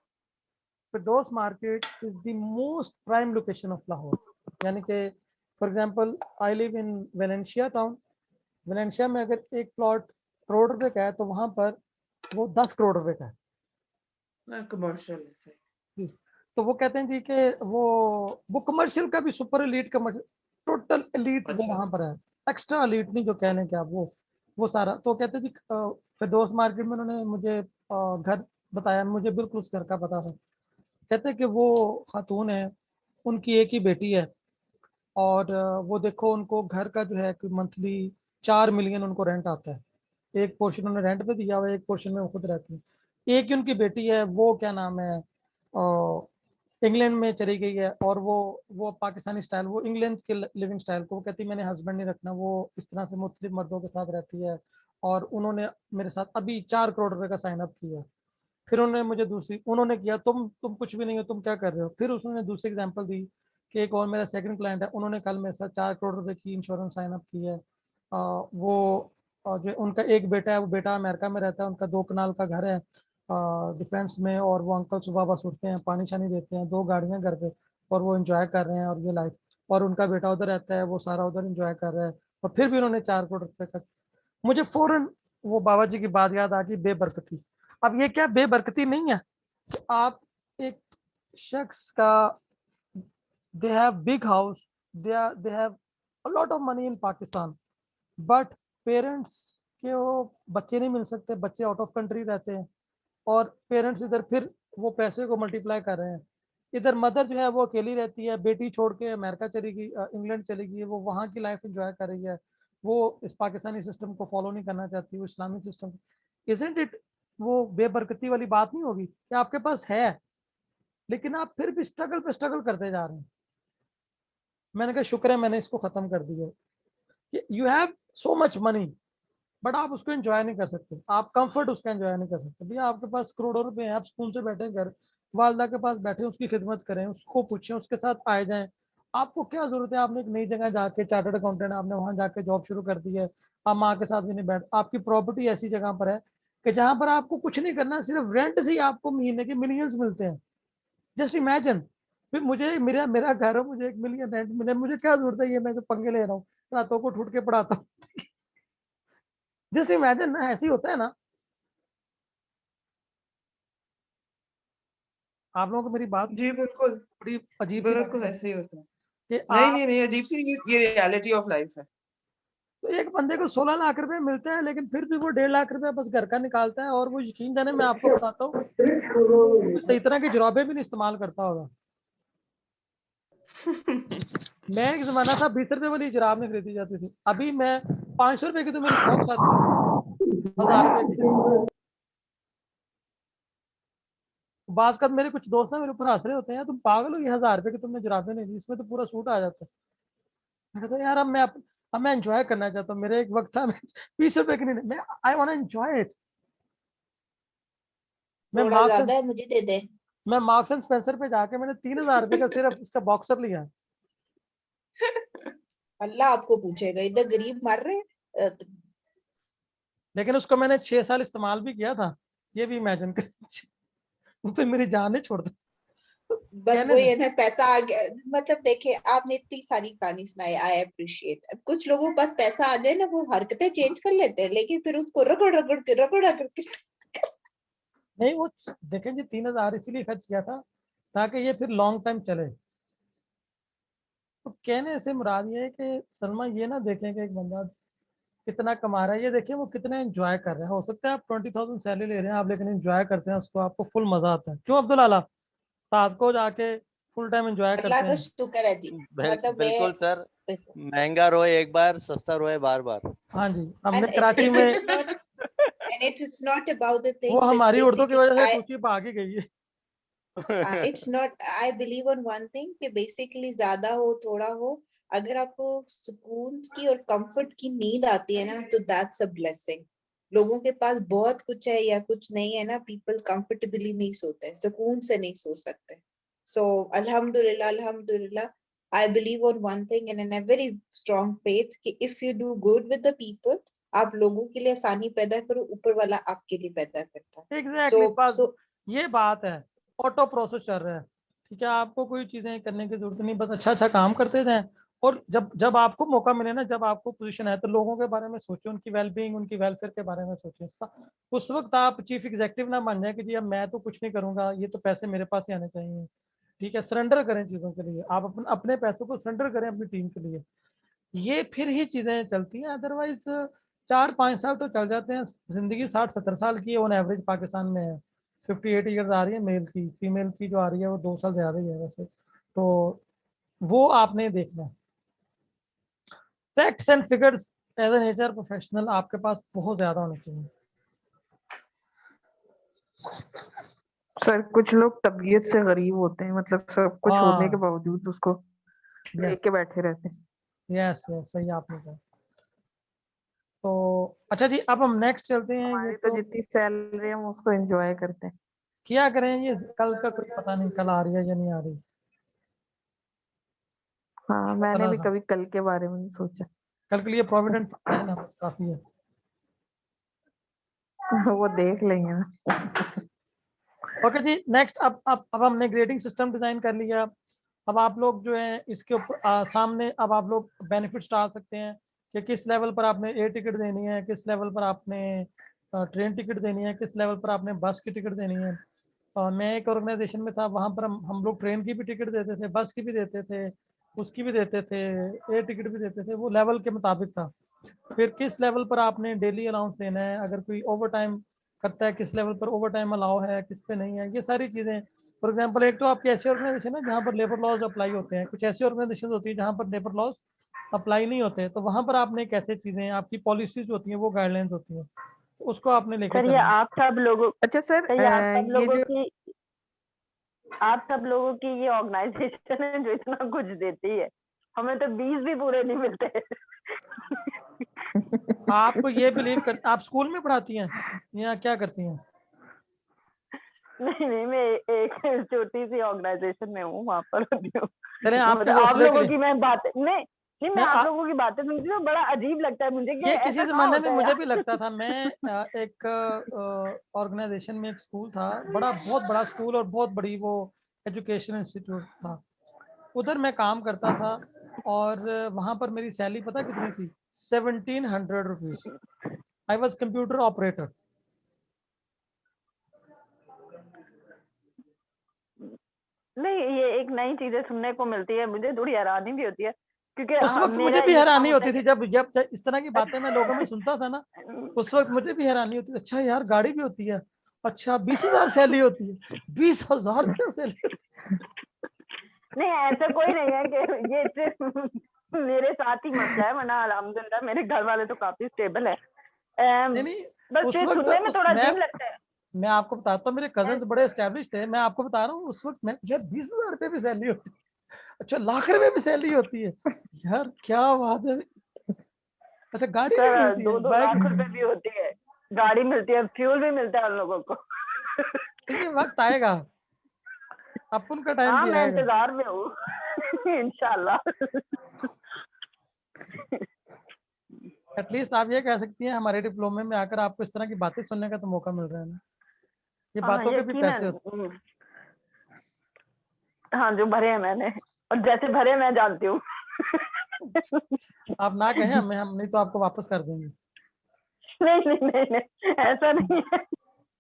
Firdous market is the most prime location of Lahore. यानी कि for example I live in Valencia town. Valencia में अगर एक प्लॉट करोड़ रुपए का है तो वहां पर वो 10 करोड़ रुपए का है कमर्शियल है सही। जी। तो वो कहते हैं जी कि वो कमर्शियल का भी super elite commercial, total elite वो अच्छा। वहां पर है। एक्स्ट्रा एलीट नहीं जो कहने क्या, वो सारा। तो कहते हैं जी फिरदौस मार्केट में उन्होंने मुझे घर बताया, मुझे बिल्कुल उस घर का पता था। कहते हैं कि वो खातून है, उनकी एक ही बेटी है, और वो देखो उनको घर का जो है कि मंथली 4 मिलियन उनको रेंट आता है। एक पोर्शन उन्होंने रेंट पे दिया हुआ है, एक पोर्शन में वो खुद रहती है। एक ही उनकी बेटी है, वो क्या नाम है, इंग्लैंड में चली गई है, और वो पाकिस्तानी स्टाइल, वो इंग्लैंड के लिविंग स्टाइल को वो कहती है मैंने हस्बैंड नहीं रखना, वो इस तरह से मुख्तलिफ मर्दों के साथ रहती है। और उन्होंने मेरे साथ अभी 4 करोड़ रुपए का साइन अप किया। फिर उन्होंने मुझे दूसरी, उन्होंने किया, तुम कुछ भी नहीं हो, तुम क्या कर रहे हो? फिर उसने दूसरी एग्जांपल दी कि एक और मेरा सेकंड क्लाइंट है, उन्होंने कल मेरे साथ 4 करोड़ रुपए की इंश्योरेंस साइन अप की है। वो जो उनका एक बेटा है, वो बेटा अमेरिका में रहता है, उनका 2 कनाल का घर है डिफेंस में, और वो अंकल सुबह बस उठते हैं, पानी शानी देते हैं, 2 गाड़ियां घर पे, और वो एंजॉय कर रहे हैं और ये लाइफ। और उनका बेटा उधर रहता है, वो सारा उधर एंजॉय कर रहा है, और फिर भी उन्होंने 4 करोड़ रुपए का। मुझे फौरन वो बाबा जी की बात याद आ गई, बेबरकती। अब ये क्या बेबरकती नहीं है कि आप एक शख्स का, they have big house, they have a lot of money in Pakistan, but parents के वो बच्चे नहीं मिल सकते, बच्चे आउट ऑफ कंट्री रहते हैं, और पेरेंट्स इधर फिर वो पैसे को मल्टीप्लाई कर रहे हैं। इधर मदर जो है वो अकेली रहती है, बेटी छोड़ के अमेरिका चली गई, इंग्लैंड चली गई, वो वहाँ की लाइफ एंजॉय कर रही है, वो इस पाकिस्तानी सिस्टम को फॉलो नहीं करना चाहती, वो इस्लामिक सिस्टम। इजंट इट वो बेबरकती वाली बात नहीं होगी कि आपके पास है लेकिन आप फिर भी स्ट्रगल पे स्ट्रगल करते जा रहे हैं। मैंने कहा शुक्र है मैंने इसको खत्म कर दिया कि you have so much money but आप उसको एंजॉय नहीं कर सकते, आप कंफर्ट उसका एंजॉय नहीं कर सकते। भैया आपके पास करोड़ों रुपए हैं, आप सुकून से बैठे घर वालदा के पास बैठे, उसकी खिदमत करें, उसको पूछें, उसके साथ आए जाएं। आपको क्या जरूरत है, आपने एक नई जगह जाके चार्टर्ड अकाउंटेंट, आपने वहां जाके जॉब शुरू कर दी है, आप माँ के साथ भी नहीं बैठ, आपकी प्रॉपर्टी ऐसी जगह पर है कि जहां पर आपको कुछ नहीं करना, सिर्फ रेंट से ही आपको महीने के मिलियंस मिलते हैं। जस्ट इमेजिन, फिर मुझे मेरा मेरा घर है, मुझे 1 मिलियन रेंट मिले, मुझे क्या जरूरत है ये मैं जो पंगे ले रहा हूँ, रातों को ठुट के पढ़ाता हूँ। जस्ट इमेजिन ना, ऐसे ही होता है ना। आप लोगों को मेरी बात जी बिल्कुल, बड़ी अजीब सी बिल्कुल लगती है ऐसे ही होता है। कि नहीं आप नहीं नहीं, अजीब सी नहीं, ये रियलिटी ऑफ लाइफ है। तो एक बंदे को 16 लाख रुपए मिलते हैं लेकिन फिर भी वो 1.5 लाख रुपए बस घर का निकालता है, और वो यकीन जाने मैं आपको बताता हूँ वो सही तरह के जुराबे भी नहीं इस्तेमाल करता होगा। मैं एक जमाना था 20 रुपए वाली जुराब नहीं खरीदी जाती थी, अभी मैं 500 रुपए की तो मेरी सॉक्स आती है, 1000 रुपए की। बात कर मेरे कुछ दोस्त ना मेरे ऊपर हंस रहे होते हैं, तुम पागल हो, ये 1000 रुपए की तुमने जुराबें नहीं दी, इसमें तो पूरा सूट आ जाता है। मैं कहता यार अब मैं एंजॉय करना चाहता हूँ, मेरे एक वक्त था मैं 20 रुपए की नहीं, मैं आई वांट एंजॉय इट। मैं थोड़ा मार्क्स ज्यादा है, मुझे दे दे। मैं मार्क्स एंड स्पेंसर पे जाके मैंने 3000 रुपए का सिर्फ इसका बॉक्सर लिया। अल्लाह आपको पूछेगा, इधर गरीब मर रहे हैं। लेकिन उसको मैंने 6 साल इस्तेमाल भी किया था, ये भी इमेजिन कर। वो पे मेरी जान नहीं छोड़ता। तो बस कहने वही से है ना, पैसा आ गया। मतलब देखे, आपने इतनी सारी कहानी सुनाई, आई अप्रिशिएट। कुछ लोगों के पास पैसा आ जाए ना, वो हरकतें चेंज कर लेते हैं, लेकिन फिर उसको रगड़ के नहीं, वो देखें जी 3000 इसीलिए खर्च किया था ताकि ये फिर लॉन्ग टाइम चले। तो कहने से मुराद ये है कि सलमा ये ना देखें कि एक बंदा कितना कमा रहा है, ये देखिए वो कितना एंजॉय कर रहा है। हो सकता है आप 20,000 सैलरी ले रहे हैं आप, लेकिन एंजॉय करते हैं उसको, आपको फुल मजा आता है। क्यों अब्दुल आला, रात को जाके फुल टाइम एंजॉय अल्लाह करते का हैं। शुक्र है जी। मतलब मैं बिल्कुल सर, महंगा रोए एक बार, सस्ता रोए बार बार। हाँ जी, हमने and कराची it's में it's not and it's not about the वो thing that हमारी उर्दू की basically वजह से पूछी भाग ही गई है। it's not, I believe on one thing कि basically ज्यादा हो थोड़ा हो, अगर आपको सुकून की और कंफर्ट की नींद आती है ना, तो that's a blessing। लोगों के पास बहुत कुछ है या कुछ नहीं है ना, people comfortably नहीं सोते, सुकून से नहीं सो सकते। So alhamdulillah, I believe on one thing and in a very strong faith कि if you do good with the people, आप लोगों के लिए आसानी पैदा करो, ऊपर वाला आपके लिए पैदा करता है। एग्जैक्टली बस So ये बात है, ऑटो प्रोसेस चल रहा है। ठीक है, आपको कोई चीजें करने की जरूरत नहीं, बस अच्छा अच्छा काम करते जाएं। और जब जब आपको मौका मिले ना, जब आपको पोजीशन है, तो लोगों के बारे में सोचें, उनकी वेलबींग उनकी वेलफेयर के बारे में सोचें। उस वक्त आप चीफ एग्जेक्टिव ना बन जाए कि जी अब मैं तो कुछ नहीं करूंगा, ये तो पैसे मेरे पास ही आने चाहिए। ठीक है, सरेंडर करें चीजों के लिए, आप अपने पैसों को सरेंडर करें अपनी टीम के लिए, ये फिर ही चीजें चलती हैं। अदरवाइज 4-5 साल तो चल जाते हैं, जिंदगी 60-70 साल की ऑन एवरेज पाकिस्तान में है। 58 ईयर्स आ रही है मेल की, फीमेल की जो आ रही है वो 2 साल ज्यादा ही है वैसे तो। वो आपने देखना है, facts and figures as an HR professional आपके पास बहुत ज्यादा होने चाहिए। सर कुछ लोग तबीयत से गरीब होते हैं, मतलब सब कुछ होने के हाँ, बावजूद उसको यस लेके बैठे रहते हैं। यस यस, सही आपने कहा। तो अच्छा जी, अब हम नेक्स्ट चलते हैं। ये हमारी तो तो जितनी सैलरी है हम उसको एंजॉय करते हैं। क्या करें, ये कल का कोई पता नहीं, कल आ रही है या नहीं आ रही। हाँ, मैंने बना भी था। कभी कल के बारे में नहीं सोचा। कल के लिए प्रोविडेंट फंड है ना, काफी है। वो देख लेंगे ना। ओके जी, नेक्स्ट अब हमने ग्रेडिंग सिस्टम डिजाइन कर लिया। अब आप लोग जो है इसके ऊपर सामने अब आप लोग बेनिफिट्स डाल सकते हैं कि किस लेवल पर आपने एयर टिकट देनी है, किस लेवल पर आपने ट्रेन टिकट देनी है, किस लेवल पर आपने बस की टिकट देनी है। मैं एक ऑर्गेनाइजेशन में था, वहाँ पर हम लोग ट्रेन की भी टिकट देते थे, बस की भी देते थे, उसकी भी देते थे, एयर टिकट भी देते थे, वो लेवल के मुताबिक था। फिर किस लेवल पर आपने डेली अलाउंस देना है, अगर कोई ओवर टाइम करता है किस लेवल पर ओवर टाइम अलाउ है, किस पे नहीं है, ये सारी चीज़ें। फॉर एग्जांपल एक तो आपकी ऐसी ऑर्गेनाइजेशन है जहाँ पर लेबर लॉज अप्लाई होते हैं, कुछ ऐसी ऑर्गेनाइजेशन होती है जहाँ पर लेबर लॉज अप्लाई नहीं होते, तो वहाँ पर आपने कैसे चीज़ें, आपकी पॉलिसीज होती हैं, वो गाइडलाइंस होती हैं, तो उसको आपने लेके सर ये चलना है। आप सब लोगों अच्छा सर, सर ये आप सब ये लोगों जो की आप सब लोगों की ये ऑर्गेनाइजेशन है जो इतना कुछ देती है, हमें तो 20 भी पूरे नहीं मिलते। आप ये बिलीव कर, आप स्कूल में पढ़ाती हैं या क्या करती हैं? नहीं नहीं, मैं एक छोटी सी ऑर्गेनाइजेशन में हूँ, वहां पर होती हूँ। चलें आपके मतलब आप हौसले के लोगों लिए की मैं बात नहीं नहीं, मैं मैं आप लोगों की बातें सुनती हूँ, बड़ा अजीब लगता है मुझे कि ये ऐसा किसी कहाँ जमाने में होता है मुझे यार। भी लगता था। मैं एक ऑर्गेनाइजेशन में, एक स्कूल था, बड़ा बहुत बड़ा स्कूल और बहुत बड़ी वो एजुकेशन इंस्टीट्यूट था, उधर मैं काम करता था। और वहाँ पर मेरी सैलरी पता कितनी थी? 1700 rupees. I was computer operator. नहीं, ये एक नई चीजें सुनने को मिलती है, मुझे थोड़ी हैरानी भी होती है क्योंकि उस वक्त मुझे मेरा भी ये काम हैरानी होता होती है थी, जब इस तरह की बातें मैं लोगों में सुनता था ना, उस वक्त मुझे भी हैरानी होती थी। अच्छा यार, गाड़ी भी होती है, अच्छा 20,000 सैलरी होती है, 20,000 क्या सैलरी होती नहीं, ऐसा कोई नहीं है कि ये सिर्फ मेरे साथ ही मसला है, वरना अल्हम्दुलिल्लाह मेरे घर वाले तो काफी स्टेबल है। है? नहीं नहीं, बस उस ये वक्त सुनने में थोड़ा मैं अजीब लगता है। मैं आपको बताता हूँ, मेरे कजन्स बड़े एस्टेब्लिश थे, मैं आपको बता रहा हूँ उस वक्त मैं, यार 20,000 रुपये भी सैलरी होती है, अच्छा लाख रुपए भी सैलरी होती है, यार क्या बात है। अच्छा गाड़ी भी सर मिलती है, 2-2 बाइक लाख भी। रुपए भी होती है, गाड़ी मिलती है, फ्यूल भी मिलता है उन लोगों को। ये वक्त आएगा, अपन का टाइम हाँ, भी मैं आएगा। इंतजार में हूँ। इंशाल्लाह। एटलीस्ट आप ये कह सकती हैं हमारे डिप्लोमे में आकर आपको इस तरह की बातें सुनने का तो मौका मिल रहा है ना, ये हाँ, बातों के भी पैसे होते यकीनन। हाँ, जो भरे हैं मैंने, और जैसे भरे मैं जानती हूँ। हैं। आप ना कहें, हम नहीं तो आपको वापस कर देंगे। नहीं नहीं नहीं नहीं, ऐसा नहीं है।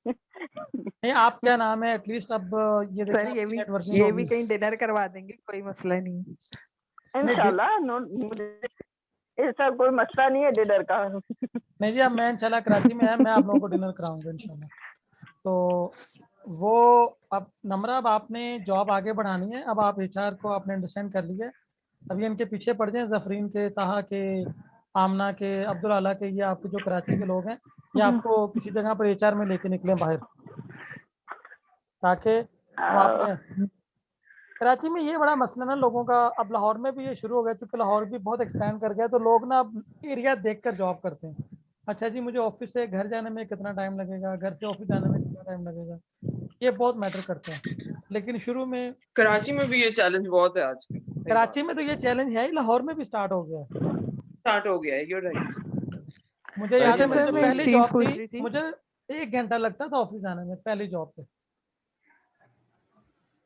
नहीं, आप क्या नाम है, एटलीस्ट अब ये सर देखें आपकी नेटवर्किंग ये भी होगी। कहीं डिनर करवा देंगे, कोई मसला नहीं। नहीं इंशाल्लाह, मुझे ऐसा कोई मसला नहीं है डिनर का। नहीं जी, अब मैं इंशाल्लाह कराची में है, मैं आप लोगों को डिनर कराऊंगा इंशाल्लाह। तो वो, अब नम्रा, अब आपने जॉब आगे बढ़ानी है, अब आप एचआर को आपने अंडरस्टैंड कर लिया है। अभी इनके पीछे पड़ जाएं, जफरीन के, ताहा के, आमना के, अब्दुल आला के, ये आपके जो कराची के लोग हैं, ये आपको किसी जगह पर एचआर में लेके निकलें बाहर, ताकि हम आपने कराची में, ये बड़ा मसला ना लोगों का, अब लाहौर में भी ये शुरू हो गया, क्योंकि लाहौर भी बहुत एक्सपैंड कर गया, तो लोग ना अब एरिया देखकर जॉब करते हैं। अच्छा जी, मुझे ऑफिस से घर जाने में कितना टाइम लगेगा, घर से ऑफिस जाने में कितना टाइम लगेगा, ये बहुत मैटर करता है। लेकिन शुरू में कराची में भी ये चैलेंज बहुत है आजकल, सही बात कराची में तो ये चैलेंज है ही, लाहौर में भी स्टार्ट हो गया है। स्टार्ट हो गया है, you're right. मुझे याद अच्छा है, मेरी सर, जो मैं एक पहली चीज जॉब पूछ थी, रही थी। मुझे 1 घंटा लगता था ऑफिस जाने में, पहली जॉब पे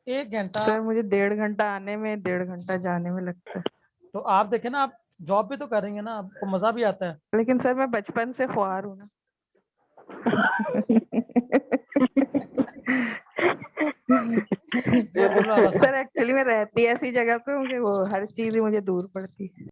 1 घंटा। सर मुझे 1.5 घंटा आने में, 1.5 घंटा जाने में लगता है। तो आप देखें ना, आप जॉब भी तो कर रही हैं ना, आपको मजा भी आता है। लेकिन सर मैं बचपन से ख्वार हूँ ना। ये अब्दुल आला साहब। सर एक्चुअली मैं रहती ऐसी जगह पे हूँ कि वो हर चीज ही मुझे दूर पड़ती है।